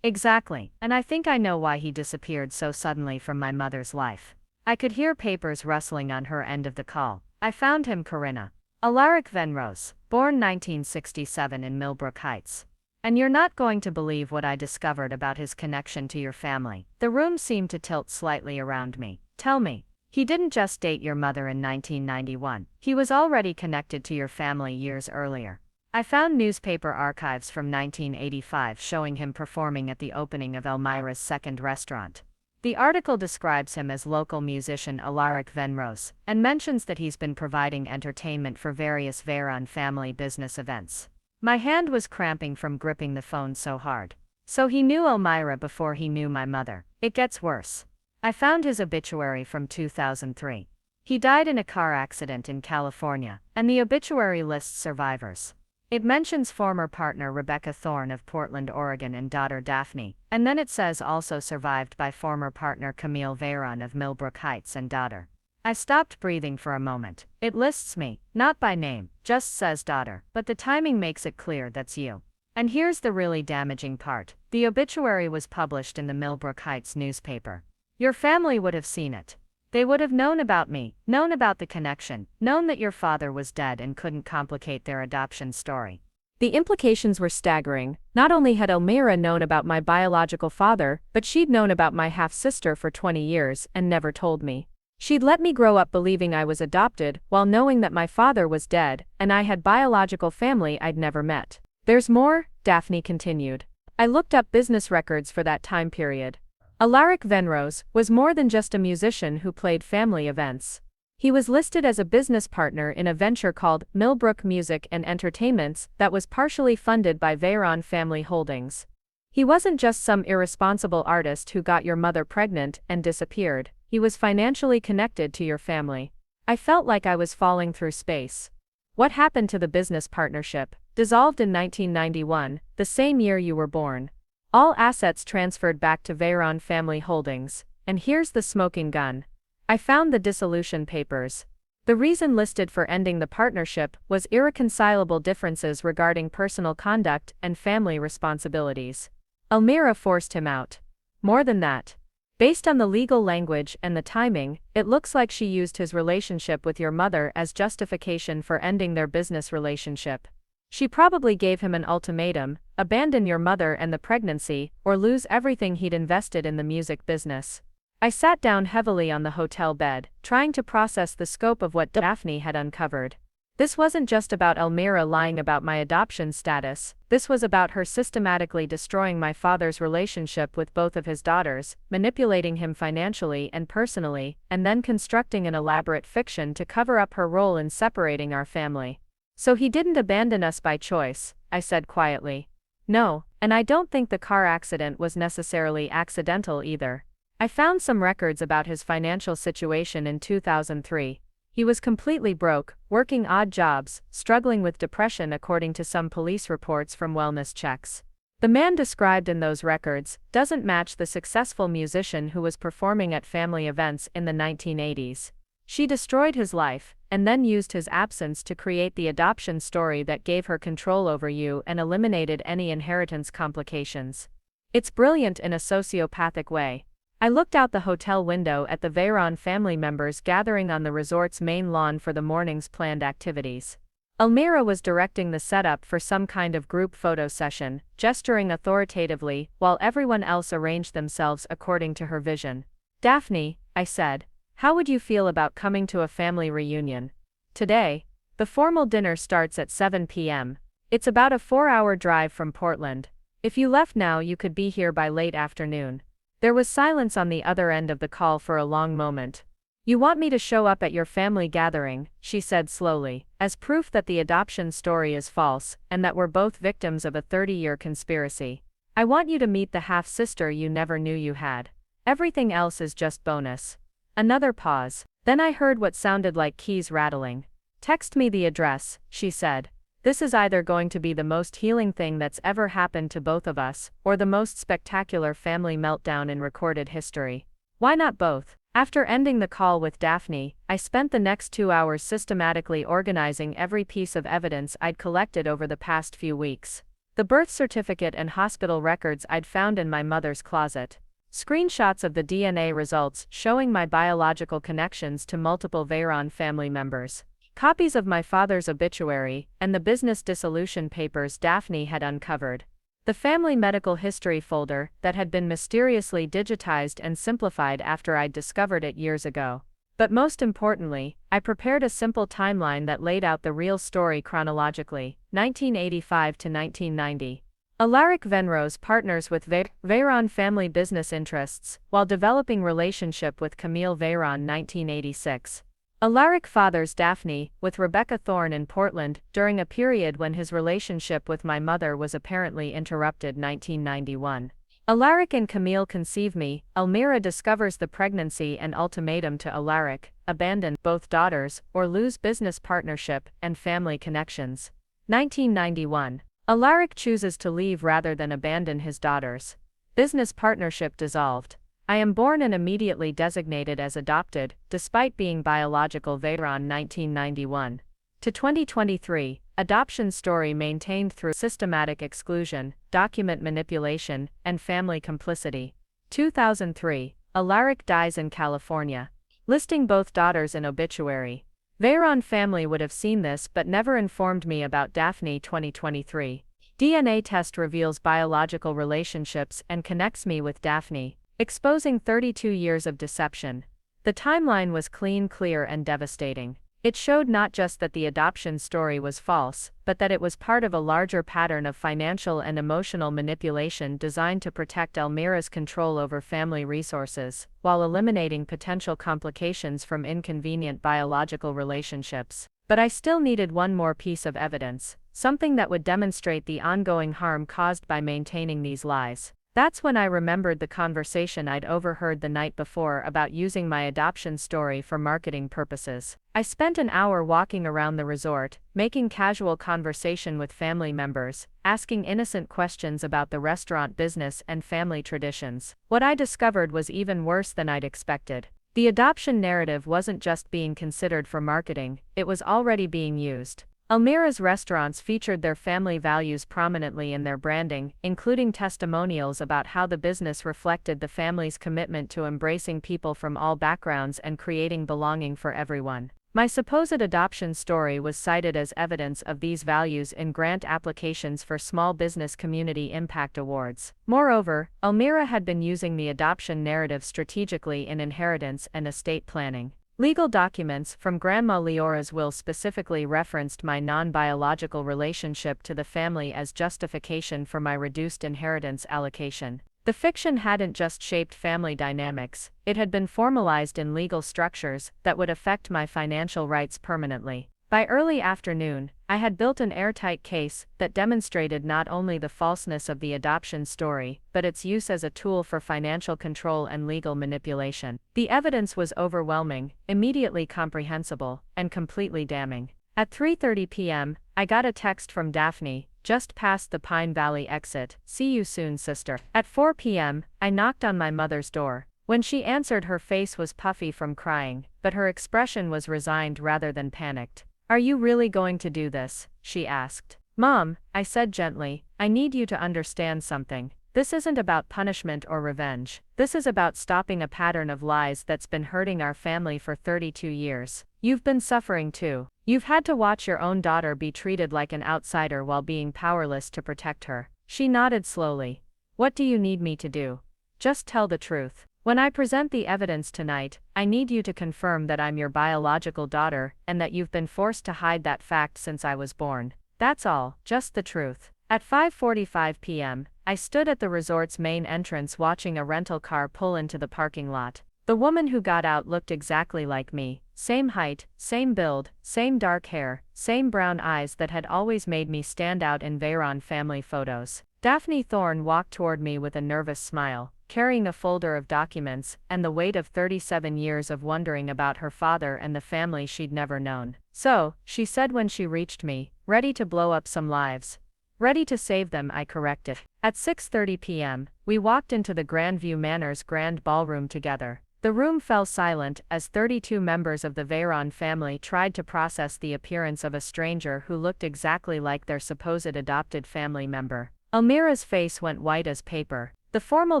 Exactly, and I think I know why he disappeared so suddenly from my mother's life. I could hear papers rustling on her end of the call. I found him, Corinna. Alaric Venrose, born 1967 in Millbrook Heights. And you're not going to believe what I discovered about his connection to your family. The room seemed to tilt slightly around me. Tell me. He didn't just date your mother in 1991. He was already connected to your family years earlier. I found newspaper archives from 1985 showing him performing at the opening of Elmira's second restaurant. The article describes him as local musician Alaric Venrose, and mentions that he's been providing entertainment for various Veyron family business events. My hand was cramping from gripping the phone so hard. So he knew Elmira before he knew my mother. It gets worse. I found his obituary from 2003. He died in a car accident in California, and the obituary lists survivors. It mentions former partner Rebecca Thorne of Portland, Oregon and daughter Daphne, and then it says also survived by former partner Camille Veyron of Millbrook Heights and daughter. I stopped breathing for a moment. It lists me, not by name, just says daughter, but the timing makes it clear that's you. And here's the really damaging part. The obituary was published in the Millbrook Heights newspaper. Your family would have seen it. They would have known about me, known about the connection, known that your father was dead and couldn't complicate their adoption story. The implications were staggering. Not only had Elmira known about my biological father, but she'd known about my half-sister for 20 years and never told me. She'd let me grow up believing I was adopted, while knowing that my father was dead, and I had biological family I'd never met. There's more, Daphne continued. I looked up business records for that time period. Alaric Venrose was more than just a musician who played family events. He was listed as a business partner in a venture called Millbrook Music and Entertainments that was partially funded by Veyron Family Holdings. He wasn't just some irresponsible artist who got your mother pregnant and disappeared. He was financially connected to your family. I felt like I was falling through space. What happened to the business partnership? Dissolved in 1991, the same year you were born. All assets transferred back to Veyron Family Holdings. And here's the smoking gun. I found the dissolution papers. The reason listed for ending the partnership was irreconcilable differences regarding personal conduct and family responsibilities. Elmira forced him out. More than that. Based on the legal language and the timing, it looks like she used his relationship with your mother as justification for ending their business relationship. She probably gave him an ultimatum: abandon your mother and the pregnancy, or lose everything he'd invested in the music business. I sat down heavily on the hotel bed, trying to process the scope of what Daphne had uncovered. This wasn't just about Elmira lying about my adoption status, this was about her systematically destroying my father's relationship with both of his daughters, manipulating him financially and personally, and then constructing an elaborate fiction to cover up her role in separating our family. So he didn't abandon us by choice, I said quietly. No, and I don't think the car accident was necessarily accidental either. I found some records about his financial situation in 2003. He was completely broke, working odd jobs, struggling with depression according to some police reports from wellness checks. The man described in those records doesn't match the successful musician who was performing at family events in the 1980s. She destroyed his life, and then used his absence to create the adoption story that gave her control over you and eliminated any inheritance complications. It's brilliant in a sociopathic way. I looked out the hotel window at the Veyron family members gathering on the resort's main lawn for the morning's planned activities. Elmira was directing the setup for some kind of group photo session, gesturing authoritatively, while everyone else arranged themselves according to her vision. Daphne, I said, how would you feel about coming to a family reunion? Today. The formal dinner starts at 7 p.m. It's about a 4-hour drive from Portland. If you left now, you could be here by late afternoon. There was silence on the other end of the call for a long moment. You want me to show up at your family gathering, she said slowly, as proof that the adoption story is false, and that we're both victims of a 30-year conspiracy. I want you to meet the half-sister you never knew you had. Everything else is just bonus. Another pause. Then I heard what sounded like keys rattling. Text me the address, she said. This is either going to be the most healing thing that's ever happened to both of us, or the most spectacular family meltdown in recorded history. Why not both? After ending the call with Daphne, I spent the next 2 hours systematically organizing every piece of evidence I'd collected over the past few weeks. The birth certificate and hospital records I'd found in my mother's closet. Screenshots of the DNA results showing my biological connections to multiple Veyron family members. Copies of my father's obituary, and the business dissolution papers Daphne had uncovered. The family medical history folder that had been mysteriously digitized and simplified after I'd discovered it years ago. But most importantly, I prepared a simple timeline that laid out the real story chronologically, 1985 to 1990. Alaric Venrose partners with Veyron family business interests, while developing relationship with Camille Veyron 1986. Alaric fathers Daphne, with Rebecca Thorne in Portland, during a period when his relationship with my mother was apparently interrupted 1991. Alaric and Camille conceive me, Elmira discovers the pregnancy and ultimatum to Alaric: abandon both daughters, or lose business partnership and family connections. 1991. Alaric chooses to leave rather than abandon his daughters. Business partnership dissolved. I am born and immediately designated as adopted, despite being biological Veyron 1991. To 2023, adoption story maintained through systematic exclusion, document manipulation, and family complicity. 2003, Alaric dies in California. Listing both daughters in obituary. Veyron family would have seen this but never informed me about Daphne. 2023. DNA test reveals biological relationships and connects me with Daphne, exposing 32 years of deception. The timeline was clean, clear, and devastating. It showed not just that the adoption story was false, but that it was part of a larger pattern of financial and emotional manipulation designed to protect Elmira's control over family resources, while eliminating potential complications from inconvenient biological relationships. But I still needed one more piece of evidence, something that would demonstrate the ongoing harm caused by maintaining these lies. That's when I remembered the conversation I'd overheard the night before about using my adoption story for marketing purposes. I spent an hour walking around the resort, making casual conversation with family members, asking innocent questions about the restaurant business and family traditions. What I discovered was even worse than I'd expected. The adoption narrative wasn't just being considered for marketing, it was already being used. Elmira's restaurants featured their family values prominently in their branding, including testimonials about how the business reflected the family's commitment to embracing people from all backgrounds and creating belonging for everyone. My supposed adoption story was cited as evidence of these values in grant applications for Small Business Community Impact Awards. Moreover, Elmira had been using the adoption narrative strategically in inheritance and estate planning. Legal documents from Grandma Leora's will specifically referenced my non-biological relationship to the family as justification for my reduced inheritance allocation. The fiction hadn't just shaped family dynamics, it had been formalized in legal structures that would affect my financial rights permanently. By early afternoon, I had built an airtight case that demonstrated not only the falseness of the adoption story, but its use as a tool for financial control and legal manipulation. The evidence was overwhelming, immediately comprehensible, and completely damning. At 3:30 p.m., I got a text from Daphne, just past the Pine Valley exit. "See you soon, sister." At 4 p.m., I knocked on my mother's door. When she answered, her face was puffy from crying, but her expression was resigned rather than panicked. "Are you really going to do this?" she asked. "Mom," I said gently, "I need you to understand something. This isn't about punishment or revenge. This is about stopping a pattern of lies that's been hurting our family for 32 years. You've been suffering too. You've had to watch your own daughter be treated like an outsider while being powerless to protect her." She nodded slowly. "What do you need me to do?" "Just tell the truth. When I present the evidence tonight, I need you to confirm that I'm your biological daughter and that you've been forced to hide that fact since I was born. That's all, just the truth." At 5:45 p.m., I stood at the resort's main entrance watching a rental car pull into the parking lot. The woman who got out looked exactly like me. Same height, same build, same dark hair, same brown eyes that had always made me stand out in Veyron family photos. Daphne Thorne walked toward me with a nervous smile, carrying a folder of documents and the weight of 37 years of wondering about her father and the family she'd never known. "So," she said when she reached me, "ready to blow up some lives?" "Ready to save them," I corrected. At 6:30 p.m., we walked into the Grandview Manor's grand ballroom together. The room fell silent as 32 members of the Veyron family tried to process the appearance of a stranger who looked exactly like their supposed adopted family member. Elmira's face went white as paper. The formal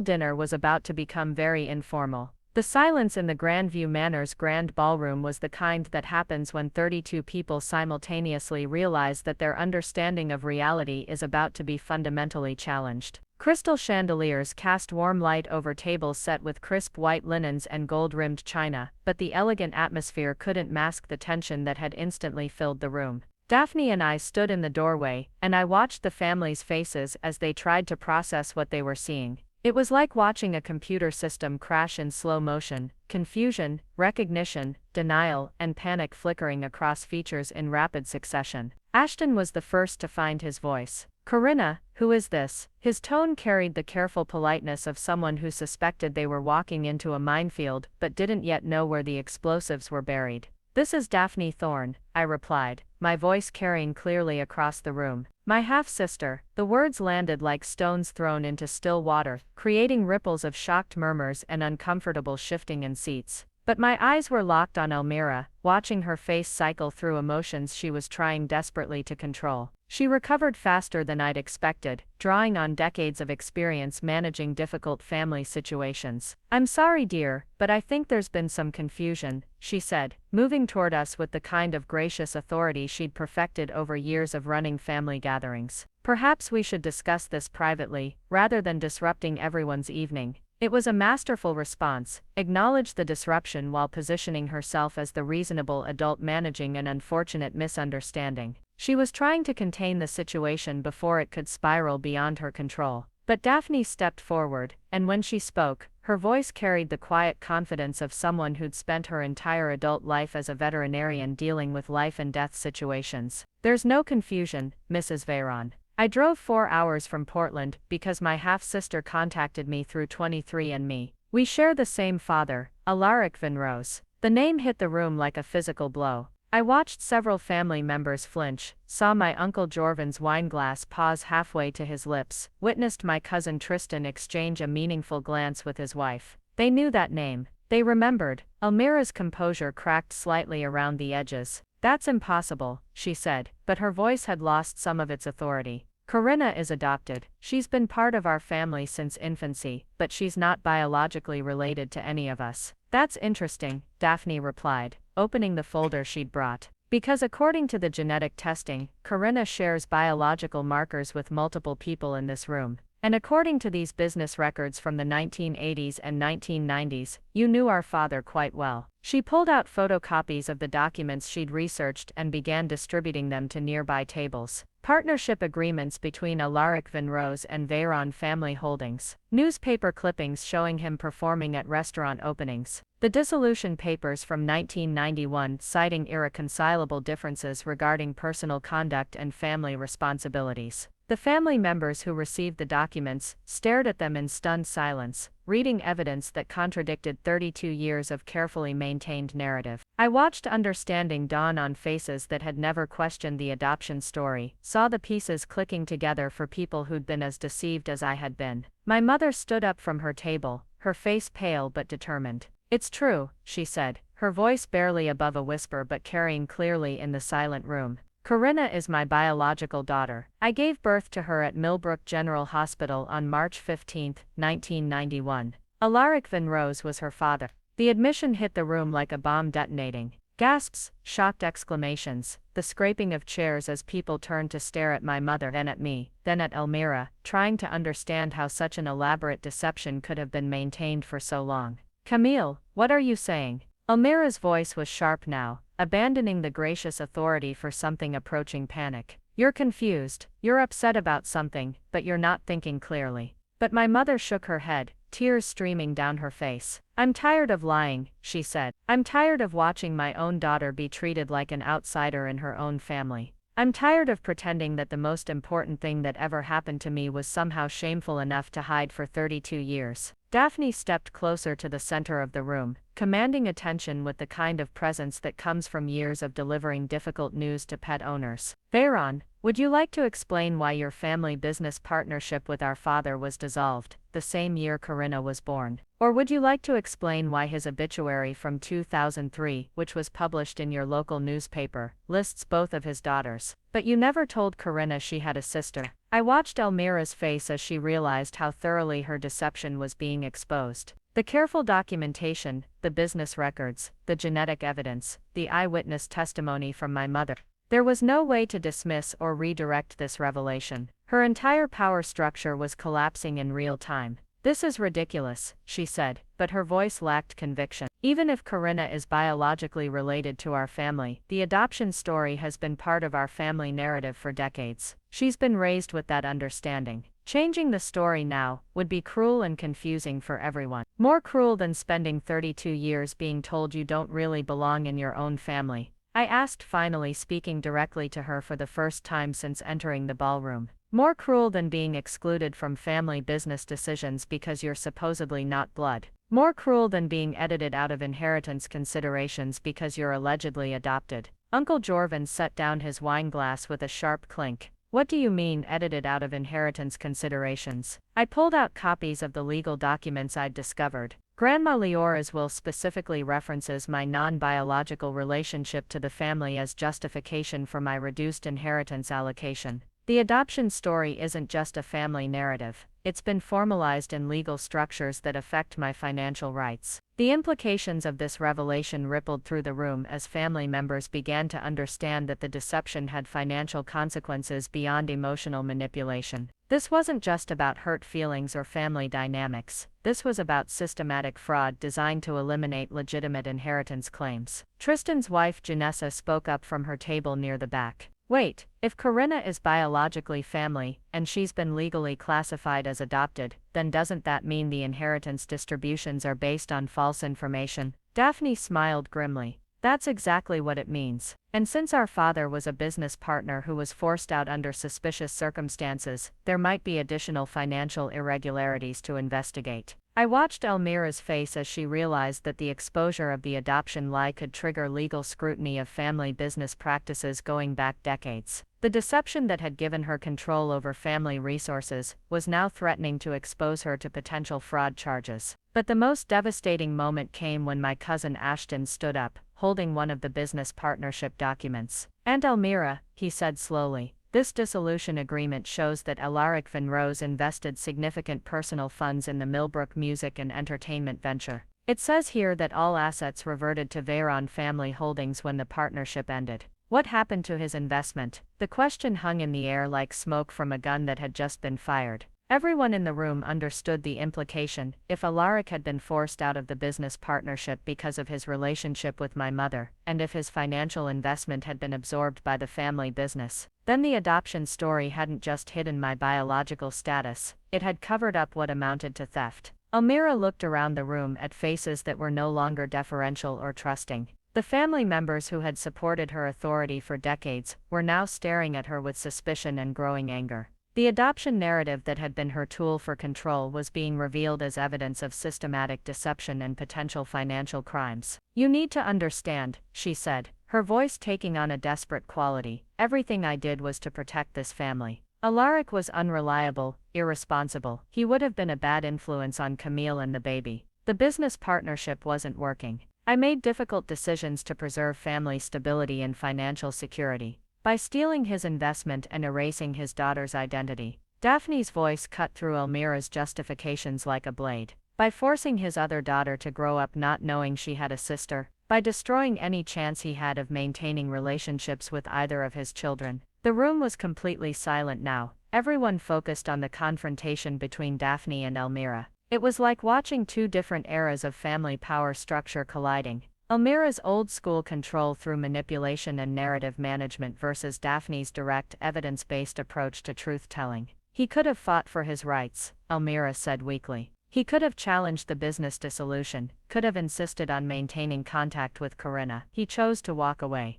dinner was about to become very informal. The silence in the Grandview Manor's grand ballroom was the kind that happens when 32 people simultaneously realize that their understanding of reality is about to be fundamentally challenged. Crystal chandeliers cast warm light over tables set with crisp white linens and gold-rimmed china, but the elegant atmosphere couldn't mask the tension that had instantly filled the room. Daphne and I stood in the doorway, and I watched the family's faces as they tried to process what they were seeing. It was like watching a computer system crash in slow motion, confusion, recognition, denial, and panic flickering across features in rapid succession. Ashton was the first to find his voice. "Corinna, who is this?" His tone carried the careful politeness of someone who suspected they were walking into a minefield but didn't yet know where the explosives were buried. "This is Daphne Thorne," I replied, my voice carrying clearly across the room. "My half-sister." The words landed like stones thrown into still water, creating ripples of shocked murmurs and uncomfortable shifting in seats. But my eyes were locked on Elmira, watching her face cycle through emotions she was trying desperately to control. She recovered faster than I'd expected, drawing on decades of experience managing difficult family situations. "I'm sorry, dear, but I think there's been some confusion," she said, moving toward us with the kind of gracious authority she'd perfected over years of running family gatherings. "Perhaps we should discuss this privately, rather than disrupting everyone's evening." It was a masterful response, acknowledged the disruption while positioning herself as the reasonable adult managing an unfortunate misunderstanding. She was trying to contain the situation before it could spiral beyond her control. But Daphne stepped forward, and when she spoke, her voice carried the quiet confidence of someone who'd spent her entire adult life as a veterinarian dealing with life-and-death situations. "There's no confusion, Mrs. Veyron. I drove 4 hours from Portland because my half-sister contacted me through 23andMe. We share the same father, Alaric Vinrose." The name hit the room like a physical blow. I watched several family members flinch, saw my Uncle Jorvan's wineglass pause halfway to his lips, witnessed my cousin Tristan exchange a meaningful glance with his wife. They knew that name. They remembered. Elmira's composure cracked slightly around the edges. That's impossible, she said, but her voice had lost some of its authority. Corinna is adopted. She's been part of our family since infancy, but she's not biologically related to any of us. That's interesting, Daphne replied, opening the folder she'd brought. Because according to the genetic testing, Corinna shares biological markers with multiple people in this room. And according to these business records from the 1980s and 1990s, you knew our father quite well. She pulled out photocopies of the documents she'd researched and began distributing them to nearby tables. Partnership agreements between Alaric Vinrose and Veyron Family Holdings. Newspaper clippings showing him performing at restaurant openings. The dissolution papers from 1991 citing irreconcilable differences regarding personal conduct and family responsibilities. The family members who received the documents stared at them in stunned silence, reading evidence that contradicted 32 years of carefully maintained narrative. I watched understanding dawn on faces that had never questioned the adoption story, saw the pieces clicking together for people who'd been as deceived as I had been. My mother stood up from her table, her face pale but determined. It's true, she said, her voice barely above a whisper but carrying clearly in the silent room. Corinna is my biological daughter. I gave birth to her at Millbrook General Hospital on March 15, 1991. Alaric Vinrose was her father. The admission hit the room like a bomb detonating. Gasps, shocked exclamations, the scraping of chairs as people turned to stare at my mother, then at me, then at Elmira, trying to understand how such an elaborate deception could have been maintained for so long. Camille, what are you saying? Elmira's voice was sharp now, abandoning the gracious authority for something approaching panic. You're confused, you're upset about something, but you're not thinking clearly. But my mother shook her head, tears streaming down her face. I'm tired of lying, she said. I'm tired of watching my own daughter be treated like an outsider in her own family. I'm tired of pretending that the most important thing that ever happened to me was somehow shameful enough to hide for 32 years. Daphne stepped closer to the center of the room, commanding attention with the kind of presence that comes from years of delivering difficult news to pet owners. Veyron, would you like to explain why your family business partnership with our father was dissolved, the same year Corinna was born? Or would you like to explain why his obituary from 2003, which was published in your local newspaper, lists both of his daughters? But you never told Corinna she had a sister. I watched Elmira's face as she realized how thoroughly her deception was being exposed. The careful documentation, the business records, the genetic evidence, the eyewitness testimony from my mother. There was no way to dismiss or redirect this revelation. Her entire power structure was collapsing in real time. This is ridiculous, she said, but her voice lacked conviction. Even if Corinna is biologically related to our family, the adoption story has been part of our family narrative for decades. She's been raised with that understanding. Changing the story now would be cruel and confusing for everyone. More cruel than spending 32 years being told you don't really belong in your own family. I asked, finally speaking directly to her for the first time since entering the ballroom. More cruel than being excluded from family business decisions because you're supposedly not blood. More cruel than being edited out of inheritance considerations because you're allegedly adopted. Uncle Jorvan set down his wine glass with a sharp clink. What do you mean, edited out of inheritance considerations? I pulled out copies of the legal documents I'd discovered. Grandma Leora's will specifically references my non-biological relationship to the family as justification for my reduced inheritance allocation. The adoption story isn't just a family narrative, it's been formalized in legal structures that affect my financial rights. The implications of this revelation rippled through the room as family members began to understand that the deception had financial consequences beyond emotional manipulation. This wasn't just about hurt feelings or family dynamics, this was about systematic fraud designed to eliminate legitimate inheritance claims. Tristan's wife Janessa spoke up from her table near the back. Wait, if Corinna is biologically family, and she's been legally classified as adopted, then doesn't that mean the inheritance distributions are based on false information? Daphne smiled grimly. That's exactly what it means. And since our father was a business partner who was forced out under suspicious circumstances, there might be additional financial irregularities to investigate. I watched Elmira's face as she realized that the exposure of the adoption lie could trigger legal scrutiny of family business practices going back decades. The deception that had given her control over family resources was now threatening to expose her to potential fraud charges. But the most devastating moment came when my cousin Ashton stood up, holding one of the business partnership documents. "Aunt Elmira," he said slowly, "this dissolution agreement shows that Alaric Van Rose invested significant personal funds in the Millbrook music and entertainment venture. It says here that all assets reverted to Veyron family holdings when the partnership ended. What happened to his investment?" The question hung in the air like smoke from a gun that had just been fired. Everyone in the room understood the implication. If Alaric had been forced out of the business partnership because of his relationship with my mother, and if his financial investment had been absorbed by the family business, then the adoption story hadn't just hidden my biological status, it had covered up what amounted to theft. Elmira looked around the room at faces that were no longer deferential or trusting. The family members who had supported her authority for decades were now staring at her with suspicion and growing anger. The adoption narrative that had been her tool for control was being revealed as evidence of systematic deception and potential financial crimes. "You need to understand," she said, her voice taking on a desperate quality, "everything I did was to protect this family. Alaric was unreliable, irresponsible. He would have been a bad influence on Camille and the baby. The business partnership wasn't working. I made difficult decisions to preserve family stability and financial security. By stealing his investment and erasing his daughter's identity." Daphne's voice cut through Elmira's justifications like a blade. "By forcing his other daughter to grow up not knowing she had a sister. By destroying any chance he had of maintaining relationships with either of his children." The room was completely silent now, everyone focused on the confrontation between Daphne and Elmira. It was like watching two different eras of family power structure colliding. Elmira's old-school control through manipulation and narrative management versus Daphne's direct, evidence-based approach to truth-telling. "He could have fought for his rights," Elmira said weakly. "He could have challenged the business dissolution, could have insisted on maintaining contact with Corinna. He chose to walk away."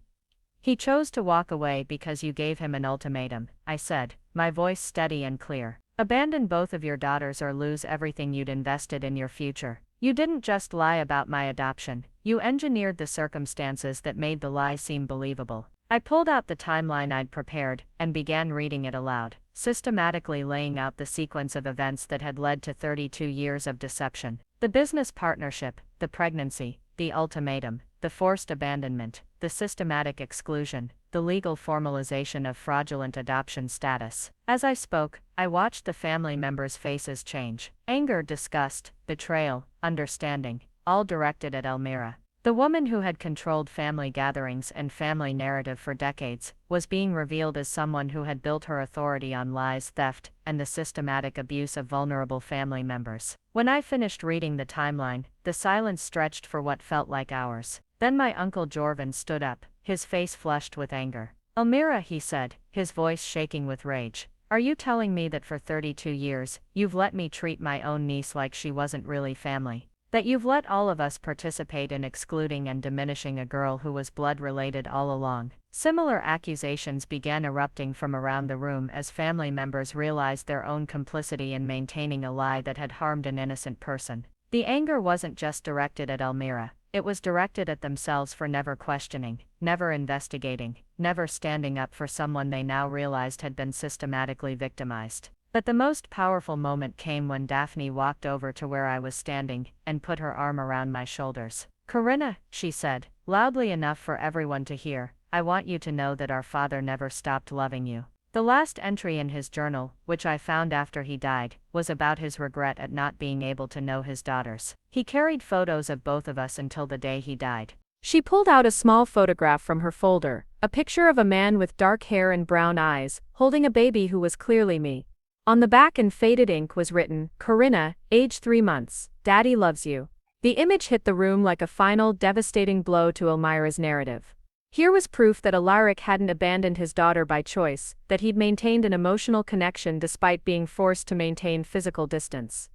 "He chose to walk away because you gave him an ultimatum," I said, my voice steady and clear. "Abandon both of your daughters or lose everything you'd invested in your future. You didn't just lie about my adoption, you engineered the circumstances that made the lie seem believable." I pulled out the timeline I'd prepared, and began reading it aloud, systematically laying out the sequence of events that had led to 32 years of deception. The business partnership, the pregnancy, the ultimatum, the forced abandonment, the systematic exclusion, the legal formalization of fraudulent adoption status. As I spoke, I watched the family members' faces change. Anger, disgust, betrayal, understanding, all directed at Elmira. The woman who had controlled family gatherings and family narrative for decades was being revealed as someone who had built her authority on lies, theft, and the systematic abuse of vulnerable family members. When I finished reading the timeline, the silence stretched for what felt like hours. Then my uncle Jorvan stood up, his face flushed with anger. "Elmira," he said, his voice shaking with rage, "are you telling me that for 32 years, you've let me treat my own niece like she wasn't really family? That you've let all of us participate in excluding and diminishing a girl who was blood-related all along?" Similar accusations began erupting from around the room as family members realized their own complicity in maintaining a lie that had harmed an innocent person. The anger wasn't just directed at Elmira, it was directed at themselves for never questioning, never investigating, never standing up for someone they now realized had been systematically victimized. But the most powerful moment came when Daphne walked over to where I was standing, and put her arm around my shoulders. "Corinna," she said, loudly enough for everyone to hear, "I want you to know that our father never stopped loving you." The last entry in his journal, which I found after he died, was about his regret at not being able to know his daughters. He carried photos of both of us until the day he died. She pulled out a small photograph from her folder, a picture of a man with dark hair and brown eyes, holding a baby who was clearly me. On the back in faded ink was written, "Corinna, age 3 months, Daddy loves you." The image hit the room like a final, devastating blow to Elmira's narrative. Here was proof that Alaric hadn't abandoned his daughter by choice, that he'd maintained an emotional connection despite being forced to maintain physical distance.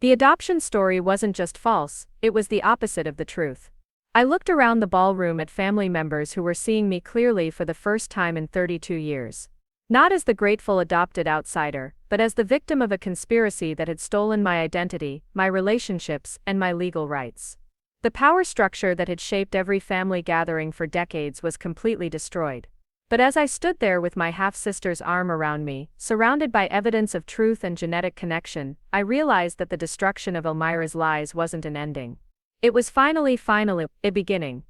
The adoption story wasn't just false, it was the opposite of the truth. I looked around the ballroom at family members who were seeing me clearly for the first time in 32 years. Not as the grateful adopted outsider, but as the victim of a conspiracy that had stolen my identity, my relationships, and my legal rights. The power structure that had shaped every family gathering for decades was completely destroyed. But as I stood there with my half-sister's arm around me, surrounded by evidence of truth and genetic connection, I realized that the destruction of Elmira's lies wasn't an ending. It was finally a beginning.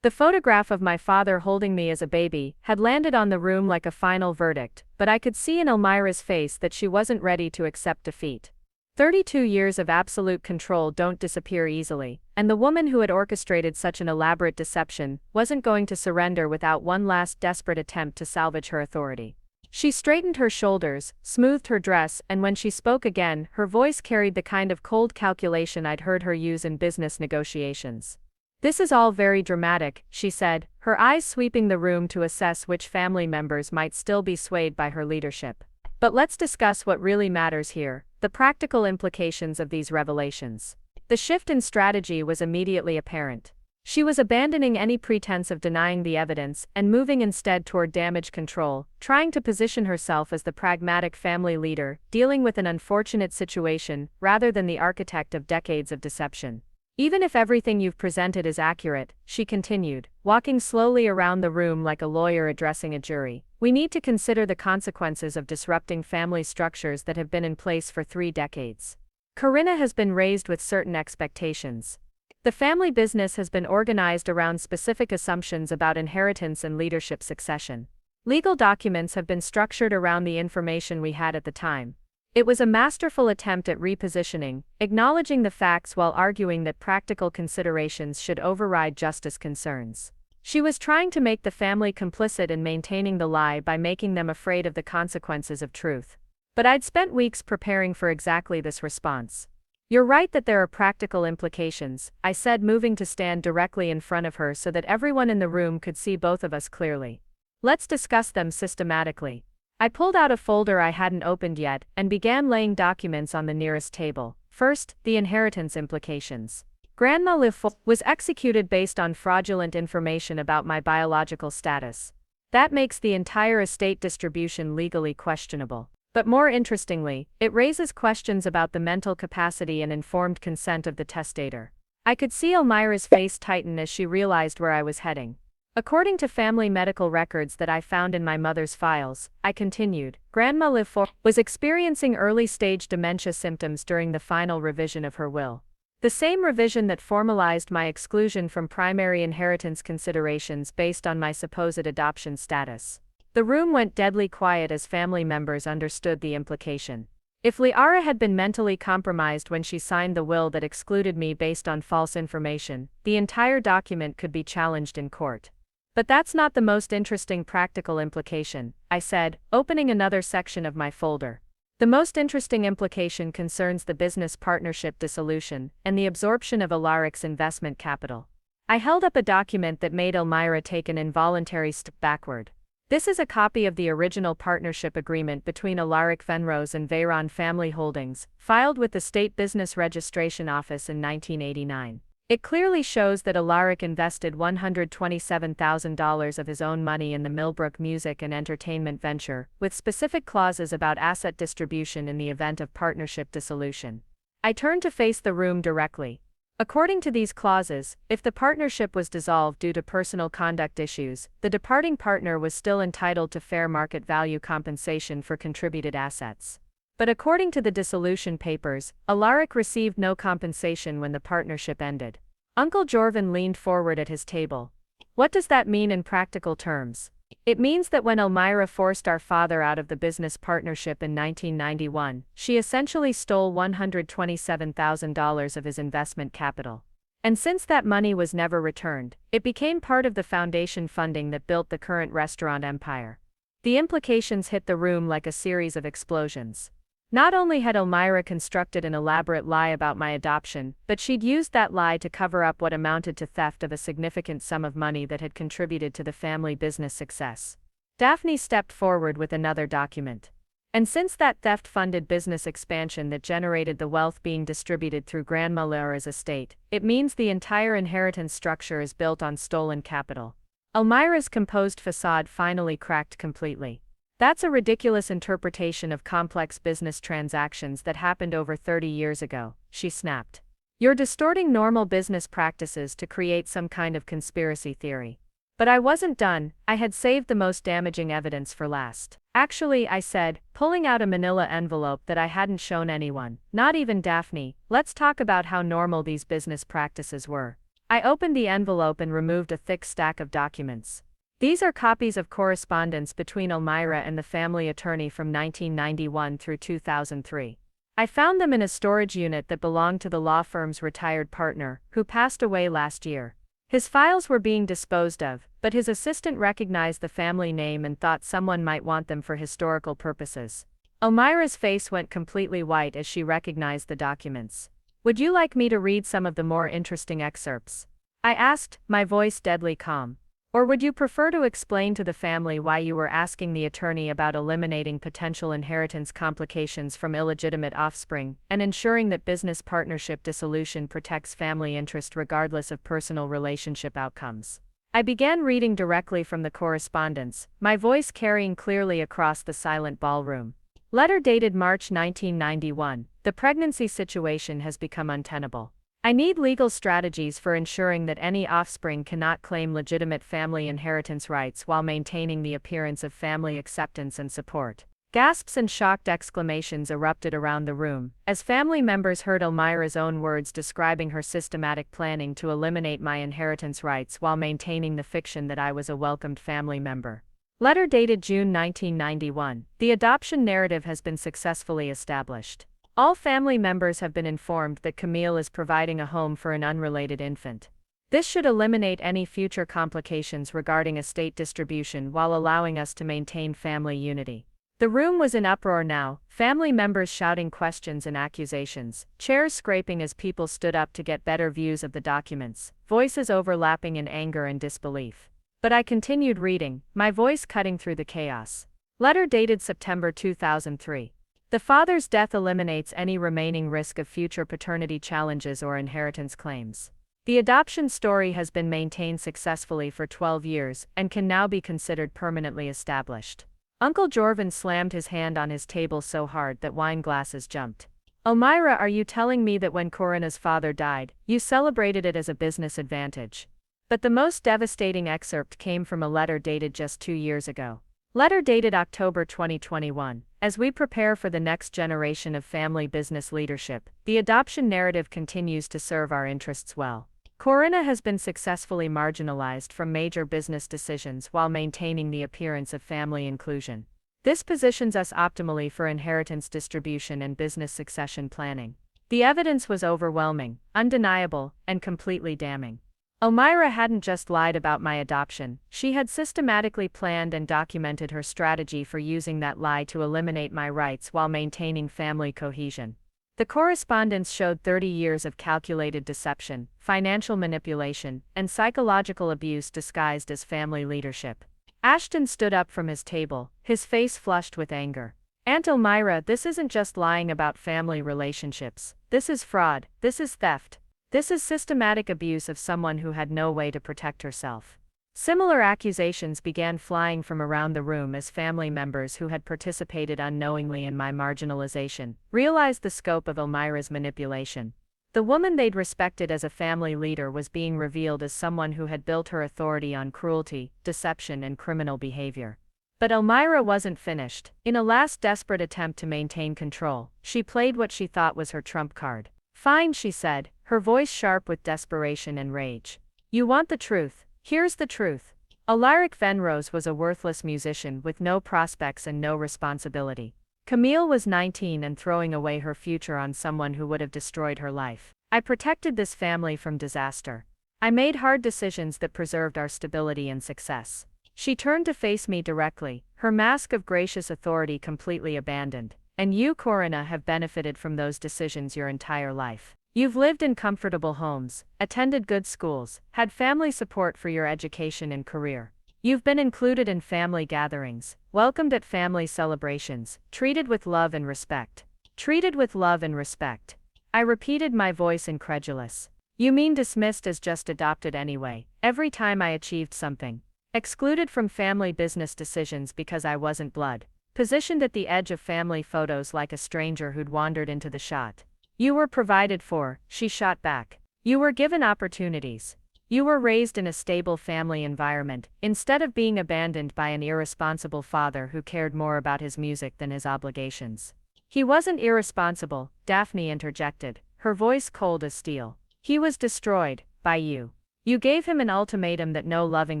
The photograph of my father holding me as a baby had landed on the room like a final verdict, but I could see in Elmira's face that she wasn't ready to accept defeat. 32 years of absolute control don't disappear easily, and the woman who had orchestrated such an elaborate deception wasn't going to surrender without one last desperate attempt to salvage her authority. She straightened her shoulders, smoothed her dress, and when she spoke again, her voice carried the kind of cold calculation I'd heard her use in business negotiations. "This is all very dramatic," she said, her eyes sweeping the room to assess which family members might still be swayed by her leadership. "But let's discuss what really matters here, the practical implications of these revelations." The shift in strategy was immediately apparent. She was abandoning any pretense of denying the evidence and moving instead toward damage control, trying to position herself as the pragmatic family leader, dealing with an unfortunate situation rather than the architect of decades of deception. "Even if everything you've presented is accurate," she continued, walking slowly around the room like a lawyer addressing a jury, "we need to consider the consequences of disrupting family structures that have been in place for 3 decades. Corinna has been raised with certain expectations. The family business has been organized around specific assumptions about inheritance and leadership succession. Legal documents have been structured around the information we had at the time. It was a masterful attempt at repositioning, acknowledging the facts while arguing that practical considerations should override justice concerns. She was trying to make the family complicit in maintaining the lie by making them afraid of the consequences of truth. But I'd spent weeks preparing for exactly this response. "You're right that there are practical implications," I said, moving to stand directly in front of her so that everyone in the room could see both of us clearly. "Let's discuss them systematically." I pulled out a folder I hadn't opened yet and began laying documents on the nearest table. First, the inheritance implications. Grandma Lefort was executed based on fraudulent information about my biological status. That makes the entire estate distribution legally questionable. But more interestingly, it raises questions about the mental capacity and informed consent of the testator. I could see Elmira's face tighten as she realized where I was heading. "According to family medical records that I found in my mother's files," I continued, "Grandma Lefort was experiencing early-stage dementia symptoms during the final revision of her will. The same revision that formalized my exclusion from primary inheritance considerations based on my supposed adoption status." The room went deadly quiet as family members understood the implication. If Liara had been mentally compromised when she signed the will that excluded me based on false information, the entire document could be challenged in court. "But that's not the most interesting practical implication," I said, opening another section of my folder. "The most interesting implication concerns the business partnership dissolution and the absorption of Alaric's investment capital." I held up a document that made Elmira take an involuntary step backward. This is a copy of the original partnership agreement between Alaric Venrose and Veyron Family Holdings, filed with the State Business Registration Office in 1989. It clearly shows that Alaric invested $127,000 of his own money in the Millbrook music and entertainment venture, with specific clauses about asset distribution in the event of partnership dissolution. I turned to face the room directly. According to these clauses, if the partnership was dissolved due to personal conduct issues, the departing partner was still entitled to fair market value compensation for contributed assets. But according to the dissolution papers, Alaric received no compensation when the partnership ended. Uncle Jorvin leaned forward at his table. "What does that mean in practical terms?" "It means that when Elmira forced our father out of the business partnership in 1991, she essentially stole $127,000 of his investment capital. And since that money was never returned, it became part of the foundation funding that built the current restaurant empire." The implications hit the room like a series of explosions. Not only had Elmira constructed an elaborate lie about my adoption, but she'd used that lie to cover up what amounted to theft of a significant sum of money that had contributed to the family business success. Daphne stepped forward with another document. "And since that theft funded business expansion that generated the wealth being distributed through Grandma Liara's estate, it means the entire inheritance structure is built on stolen capital." Elmira's composed facade finally cracked completely. "That's a ridiculous interpretation of complex business transactions that happened over 30 years ago," she snapped. "You're distorting normal business practices to create some kind of conspiracy theory." But I wasn't done. I had saved the most damaging evidence for last. Actually, I said, pulling out a manila envelope that I hadn't shown anyone, not even Daphne. Let's talk about how normal these business practices were. I opened the envelope and removed a thick stack of documents. These are copies of correspondence between Elmira and the family attorney from 1991 through 2003. I found them in a storage unit that belonged to the law firm's retired partner, who passed away last year. His files were being disposed of, but his assistant recognized the family name and thought someone might want them for historical purposes. Elmira's face went completely white as she recognized the documents. Would you like me to read some of the more interesting excerpts? I asked, my voice deadly calm. Or would you prefer to explain to the family why you were asking the attorney about eliminating potential inheritance complications from illegitimate offspring, and ensuring that business partnership dissolution protects family interest regardless of personal relationship outcomes? I began reading directly from the correspondence, my voice carrying clearly across the silent ballroom. Letter dated March 1991, the pregnancy situation has become untenable. I need legal strategies for ensuring that any offspring cannot claim legitimate family inheritance rights while maintaining the appearance of family acceptance and support. Gasps and shocked exclamations erupted around the room, as family members heard Elmira's own words describing her systematic planning to eliminate my inheritance rights while maintaining the fiction that I was a welcomed family member. Letter dated June 1991, the adoption narrative has been successfully established. All family members have been informed that Camille is providing a home for an unrelated infant. This should eliminate any future complications regarding estate distribution while allowing us to maintain family unity. The room was in uproar now, family members shouting questions and accusations, chairs scraping as people stood up to get better views of the documents, voices overlapping in anger and disbelief. But I continued reading, my voice cutting through the chaos. Letter dated September 2003. The father's death eliminates any remaining risk of future paternity challenges or inheritance claims. The adoption story has been maintained successfully for 12 years and can now be considered permanently established. Uncle Jorvan slammed his hand on his table so hard that wine glasses jumped. Elmira, are you telling me that when Corinna's father died, you celebrated it as a business advantage? But the most devastating excerpt came from a letter dated just 2 years ago. Letter dated October 2021. As we prepare for the next generation of family business leadership, the adoption narrative continues to serve our interests well. Corinna has been successfully marginalized from major business decisions while maintaining the appearance of family inclusion. This positions us optimally for inheritance distribution and business succession planning. The evidence was overwhelming, undeniable, and completely damning. Elmira hadn't just lied about my adoption, she had systematically planned and documented her strategy for using that lie to eliminate my rights while maintaining family cohesion. The correspondence showed 30 years of calculated deception, financial manipulation, and psychological abuse disguised as family leadership. Ashton stood up from his table, his face flushed with anger. Aunt Elmira, this isn't just lying about family relationships. This is fraud, this is theft. This is systematic abuse of someone who had no way to protect herself. Similar accusations began flying from around the room as family members who had participated unknowingly in my marginalization realized the scope of Elmira's manipulation. The woman they'd respected as a family leader was being revealed as someone who had built her authority on cruelty, deception, and criminal behavior. But Elmira wasn't finished. In a last desperate attempt to maintain control, she played what she thought was her trump card. Fine, she said, her voice sharp with desperation and rage. You want the truth? Here's the truth. Alaric Venrose was a worthless musician with no prospects and no responsibility. Camille was 19 and throwing away her future on someone who would have destroyed her life. I protected this family from disaster. I made hard decisions that preserved our stability and success. She turned to face me directly, her mask of gracious authority completely abandoned. And you, Corinna, have benefited from those decisions your entire life. You've lived in comfortable homes, attended good schools, had family support for your education and career. You've been included in family gatherings, welcomed at family celebrations, treated with love and respect. Treated with love and respect. I repeated, my voice incredulous. You mean dismissed as just adopted anyway, every time I achieved something. Excluded from family business decisions because I wasn't blood. Positioned at the edge of family photos like a stranger who'd wandered into the shot. You were provided for, she shot back. You were given opportunities. You were raised in a stable family environment, instead of being abandoned by an irresponsible father who cared more about his music than his obligations. He wasn't irresponsible, Daphne interjected, her voice cold as steel. He was destroyed, by you. You gave him an ultimatum that no loving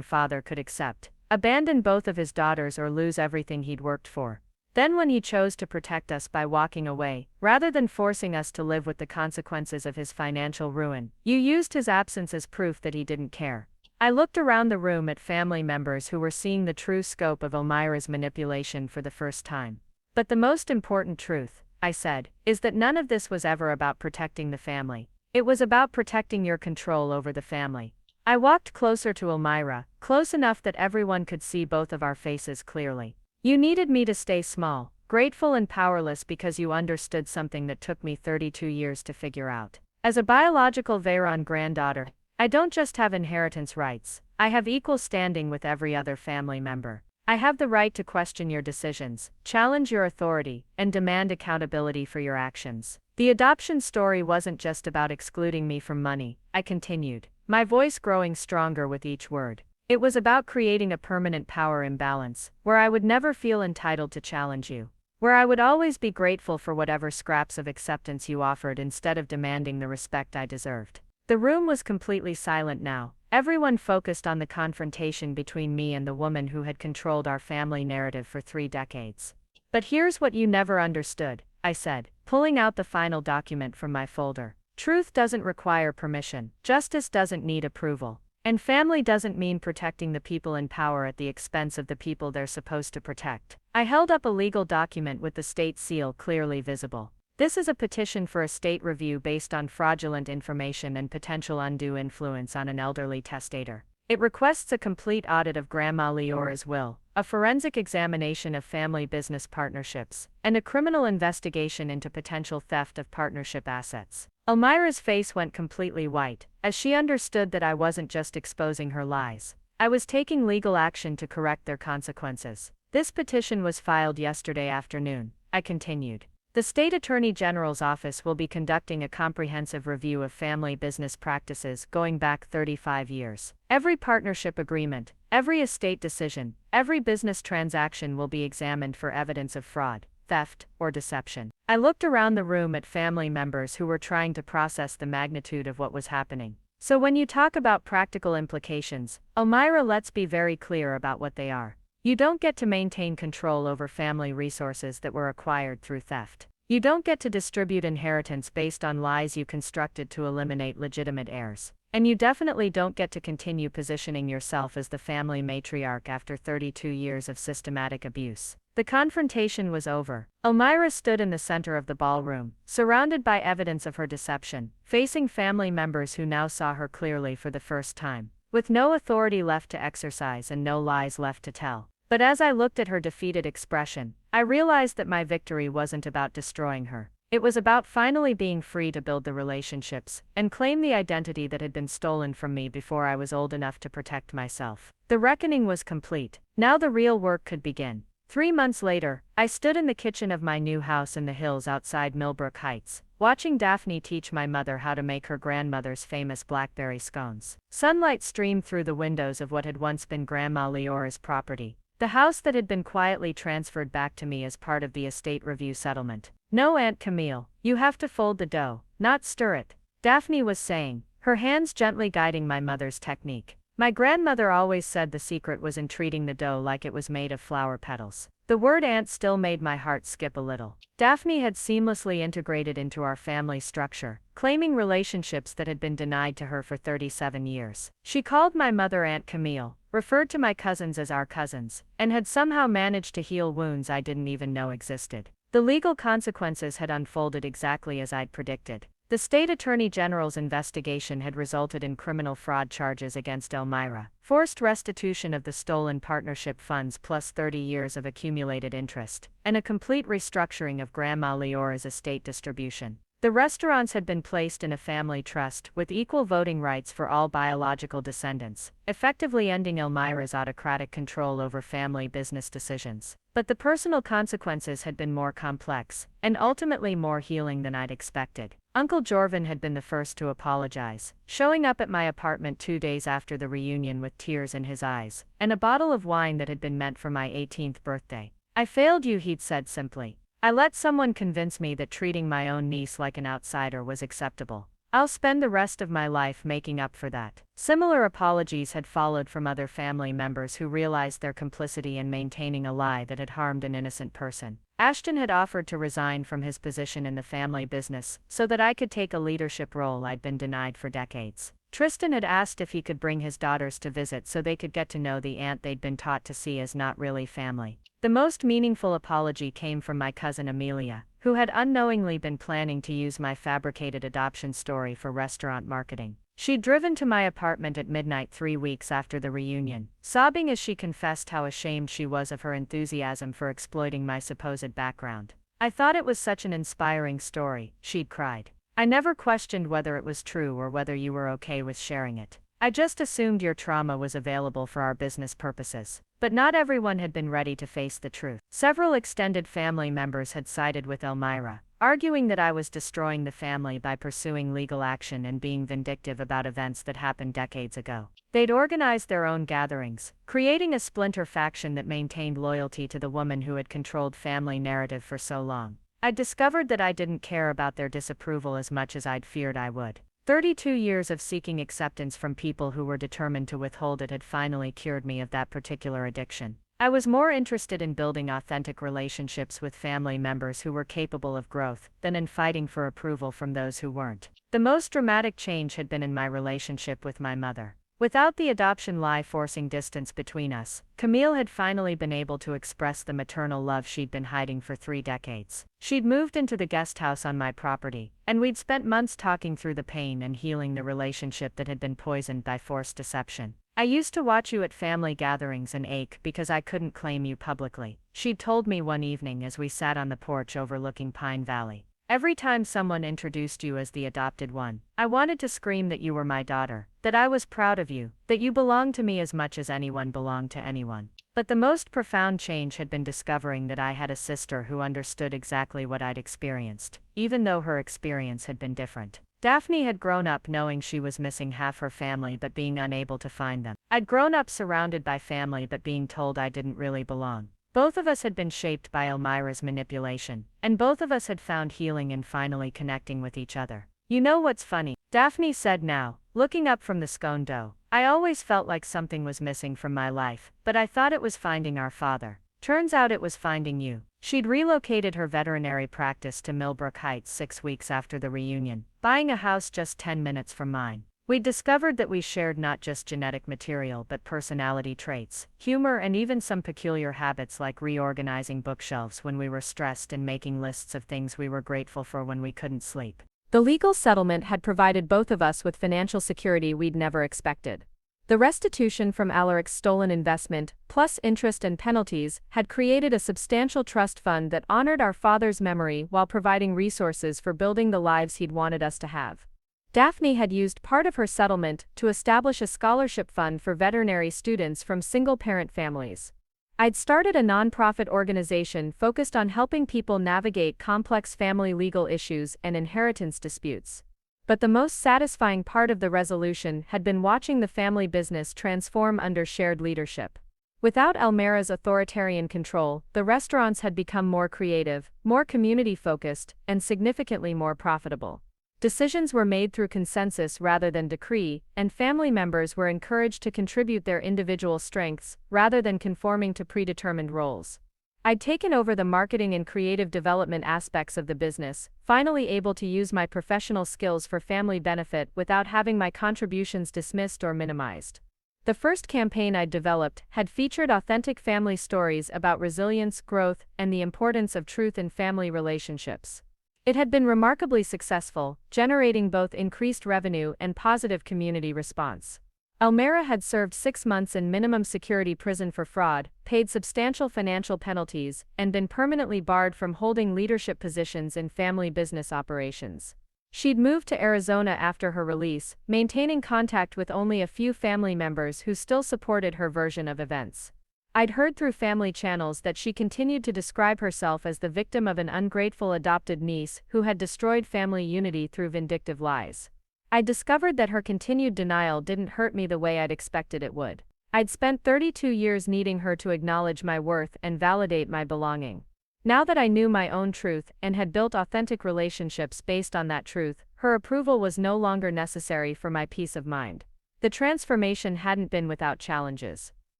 father could accept: abandon both of his daughters or lose everything he'd worked for. Then when he chose to protect us by walking away, rather than forcing us to live with the consequences of his financial ruin, you used his absence as proof that he didn't care. I looked around the room at family members who were seeing the true scope of Elmira's manipulation for the first time. But the most important truth, I said, is that none of this was ever about protecting the family. It was about protecting your control over the family. I walked closer to Elmira, close enough that everyone could see both of our faces clearly. You needed me to stay small, grateful and powerless because you understood something that took me 32 years to figure out. As a biological Veyron granddaughter, I don't just have inheritance rights, I have equal standing with every other family member. I have the right to question your decisions, challenge your authority, and demand accountability for your actions. The adoption story wasn't just about excluding me from money, I continued, my voice growing stronger with each word. It was about creating a permanent power imbalance, where I would never feel entitled to challenge you. Where I would always be grateful for whatever scraps of acceptance you offered instead of demanding the respect I deserved. The room was completely silent now, everyone focused on the confrontation between me and the woman who had controlled our family narrative for 3 decades. But here's what you never understood, I said, pulling out the final document from my folder. Truth doesn't require permission, justice doesn't need approval. And family doesn't mean protecting the people in power at the expense of the people they're supposed to protect. I held up a legal document with the state seal clearly visible. This is a petition for a state review based on fraudulent information and potential undue influence on an elderly testator. It requests a complete audit of Grandma Leora's will, a forensic examination of family business partnerships, and a criminal investigation into potential theft of partnership assets. Elmira's face went completely white, as she understood that I wasn't just exposing her lies. I was taking legal action to correct their consequences. This petition was filed yesterday afternoon, I continued. The State Attorney General's office will be conducting a comprehensive review of family business practices going back 35 years. Every partnership agreement, every estate decision, every business transaction will be examined for evidence of fraud, theft, or deception. I looked around the room at family members who were trying to process the magnitude of what was happening. So when you talk about practical implications, Elmira, let's be very clear about what they are. You don't get to maintain control over family resources that were acquired through theft. You don't get to distribute inheritance based on lies you constructed to eliminate legitimate heirs. And you definitely don't get to continue positioning yourself as the family matriarch after 32 years of systematic abuse. The confrontation was over. Elmira stood in the center of the ballroom, surrounded by evidence of her deception, facing family members who now saw her clearly for the first time, with no authority left to exercise and no lies left to tell. But as I looked at her defeated expression, I realized that my victory wasn't about destroying her. It was about finally being free to build the relationships and claim the identity that had been stolen from me before I was old enough to protect myself. The reckoning was complete. Now the real work could begin. 3 months later, I stood in the kitchen of my new house in the hills outside Millbrook Heights, watching Daphne teach my mother how to make her grandmother's famous blackberry scones. Sunlight streamed through the windows of what had once been Grandma Leora's property, the house that had been quietly transferred back to me as part of the estate review settlement. "No, Aunt Camille, you have to fold the dough, not stir it," Daphne was saying, her hands gently guiding my mother's technique. My grandmother always said the secret was in treating the dough like it was made of flower petals. The word aunt still made my heart skip a little. Daphne had seamlessly integrated into our family structure, claiming relationships that had been denied to her for 37 years. She called my mother Aunt Camille, referred to my cousins as our cousins, and had somehow managed to heal wounds I didn't even know existed. The legal consequences had unfolded exactly as I'd predicted. The State Attorney General's investigation had resulted in criminal fraud charges against Elmira, forced restitution of the stolen partnership funds plus 30 years of accumulated interest, and a complete restructuring of Grandma Leora's estate distribution. The restaurants had been placed in a family trust with equal voting rights for all biological descendants, effectively ending Elmira's autocratic control over family business decisions. But the personal consequences had been more complex, and ultimately more healing than I'd expected. Uncle Jorvin had been the first to apologize, showing up at my apartment 2 days after the reunion with tears in his eyes, and a bottle of wine that had been meant for my 18th birthday. "I failed you," he'd said simply. "I let someone convince me that treating my own niece like an outsider was acceptable. I'll spend the rest of my life making up for that." Similar apologies had followed from other family members who realized their complicity in maintaining a lie that had harmed an innocent person. Ashton had offered to resign from his position in the family business so that I could take a leadership role I'd been denied for decades. Tristan had asked if he could bring his daughters to visit so they could get to know the aunt they'd been taught to see as not really family. The most meaningful apology came from my cousin Amelia, who had unknowingly been planning to use my fabricated adoption story for restaurant marketing. She'd driven to my apartment at midnight 3 weeks after the reunion, sobbing as she confessed how ashamed she was of her enthusiasm for exploiting my supposed background. "I thought it was such an inspiring story," she'd cried. "I never questioned whether it was true or whether you were okay with sharing it. I just assumed your trauma was available for our business purposes." But not everyone had been ready to face the truth. Several extended family members had sided with Elmira, arguing that I was destroying the family by pursuing legal action and being vindictive about events that happened decades ago. They'd organized their own gatherings, creating a splinter faction that maintained loyalty to the woman who had controlled family narrative for so long. I'd discovered that I didn't care about their disapproval as much as I'd feared I would. 32 years of seeking acceptance from people who were determined to withhold it had finally cured me of that particular addiction. I was more interested in building authentic relationships with family members who were capable of growth than in fighting for approval from those who weren't. The most dramatic change had been in my relationship with my mother. Without the adoption lie forcing distance between us, Camille had finally been able to express the maternal love she'd been hiding for 3 decades. She'd moved into the guest house on my property, and we'd spent months talking through the pain and healing the relationship that had been poisoned by forced deception. "I used to watch you at family gatherings and ache because I couldn't claim you publicly," she'd told me one evening as we sat on the porch overlooking Pine Valley. "Every time someone introduced you as the adopted one, I wanted to scream that you were my daughter, that I was proud of you, that you belonged to me as much as anyone belonged to anyone." But the most profound change had been discovering that I had a sister who understood exactly what I'd experienced, even though her experience had been different. Daphne had grown up knowing she was missing half her family but being unable to find them. I'd grown up surrounded by family but being told I didn't really belong. Both of us had been shaped by Elmira's manipulation, and both of us had found healing in finally connecting with each other. "You know what's funny?" Daphne said now, looking up from the scone dough. "I always felt like something was missing from my life, but I thought it was finding our father. Turns out it was finding you." She'd relocated her veterinary practice to Millbrook Heights 6 weeks after the reunion, buying a house just 10 minutes from mine. We'd discovered that we shared not just genetic material but personality traits, humor, and even some peculiar habits like reorganizing bookshelves when we were stressed and making lists of things we were grateful for when we couldn't sleep. The legal settlement had provided both of us with financial security we'd never expected. The restitution from Alaric's stolen investment, plus interest and penalties, had created a substantial trust fund that honored our father's memory while providing resources for building the lives he'd wanted us to have. Daphne had used part of her settlement to establish a scholarship fund for veterinary students from single-parent families. I'd started a nonprofit organization focused on helping people navigate complex family legal issues and inheritance disputes. But the most satisfying part of the resolution had been watching the family business transform under shared leadership. Without Elmira's authoritarian control, the restaurants had become more creative, more community-focused, and significantly more profitable. Decisions were made through consensus rather than decree, and family members were encouraged to contribute their individual strengths, rather than conforming to predetermined roles. I'd taken over the marketing and creative development aspects of the business, finally able to use my professional skills for family benefit without having my contributions dismissed or minimized. The first campaign I'd developed had featured authentic family stories about resilience, growth, and the importance of truth in family relationships. It had been remarkably successful, generating both increased revenue and positive community response. Elmira had served 6 months in minimum security prison for fraud, paid substantial financial penalties, and been permanently barred from holding leadership positions in family business operations. She'd moved to Arizona after her release, maintaining contact with only a few family members who still supported her version of events. I'd heard through family channels that she continued to describe herself as the victim of an ungrateful adopted niece who had destroyed family unity through vindictive lies. I'd discovered that her continued denial didn't hurt me the way I'd expected it would. I'd spent 32 years needing her to acknowledge my worth and validate my belonging. Now that I knew my own truth and had built authentic relationships based on that truth, her approval was no longer necessary for my peace of mind. The transformation hadn't been without challenges.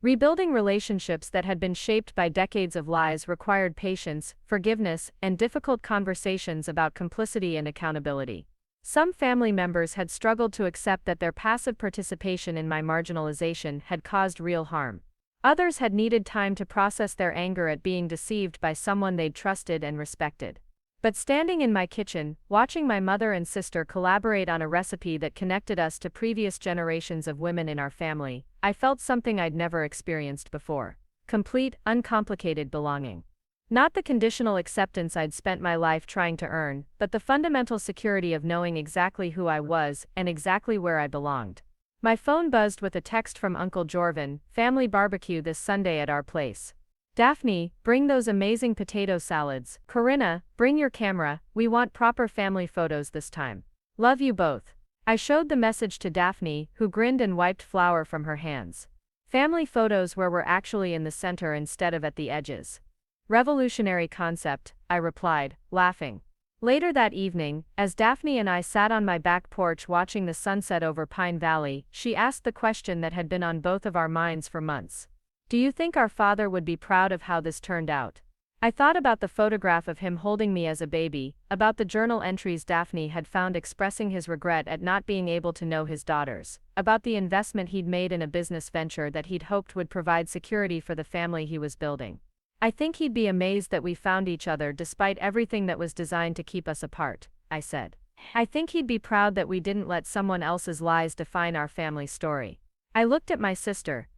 Rebuilding relationships that had been shaped by decades of lies required patience, forgiveness, and difficult conversations about complicity and accountability. Some family members had struggled to accept that their passive participation in my marginalization had caused real harm. Others had needed time to process their anger at being deceived by someone they'd trusted and respected. But standing in my kitchen, watching my mother and sister collaborate on a recipe that connected us to previous generations of women in our family, I felt something I'd never experienced before: complete, uncomplicated belonging. Not the conditional acceptance I'd spent my life trying to earn, but the fundamental security of knowing exactly who I was and exactly where I belonged. My phone buzzed with a text from Uncle Jorvin: "Family barbecue this Sunday at our place. Daphne, bring those amazing potato salads. Corinna, bring your camera, we want proper family photos this time. Love you both." I showed the message to Daphne, who grinned and wiped flour from her hands. Family photos where we're actually in the center instead of at the edges. Revolutionary concept, I replied, laughing. Later that evening, as Daphne and I sat on my back porch watching the sunset over Pine Valley, she asked the question that had been on both of our minds for months. "Do you think our father would be proud of how this turned out?" I thought about the photograph of him holding me as a baby, about the journal entries Daphne had found expressing his regret at not being able to know his daughters, about the investment he'd made in a business venture that he'd hoped would provide security for the family he was building. "I think he'd be amazed that we found each other despite everything that was designed to keep us apart," I said. "I think he'd be proud that we didn't let someone else's lies define our family story." I looked at my sister,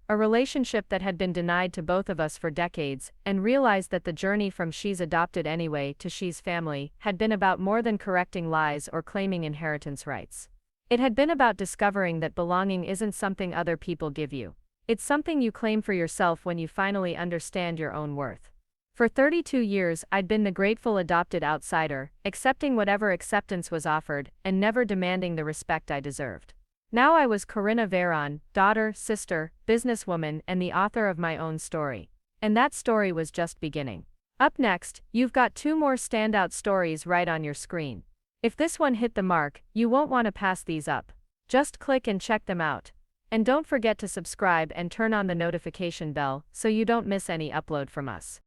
a relationship that had been denied to both of us for decades, and realized that the journey from "she's adopted anyway" to "she's family" had been about more than correcting lies or claiming inheritance rights. It had been about discovering that belonging isn't something other people give you. It's something you claim for yourself when you finally understand your own worth. For 32 years, I'd been the grateful adopted outsider, accepting whatever acceptance was offered, and never demanding the respect I deserved. Now I was Corinna Veron, daughter, sister, businesswoman, and the author of my own story. And that story was just beginning. Up next, you've got 2 more standout stories right on your screen. If this one hit the mark, you won't want to pass these up. Just click and check them out. And don't forget to subscribe and turn on the notification bell so you don't miss any upload from us.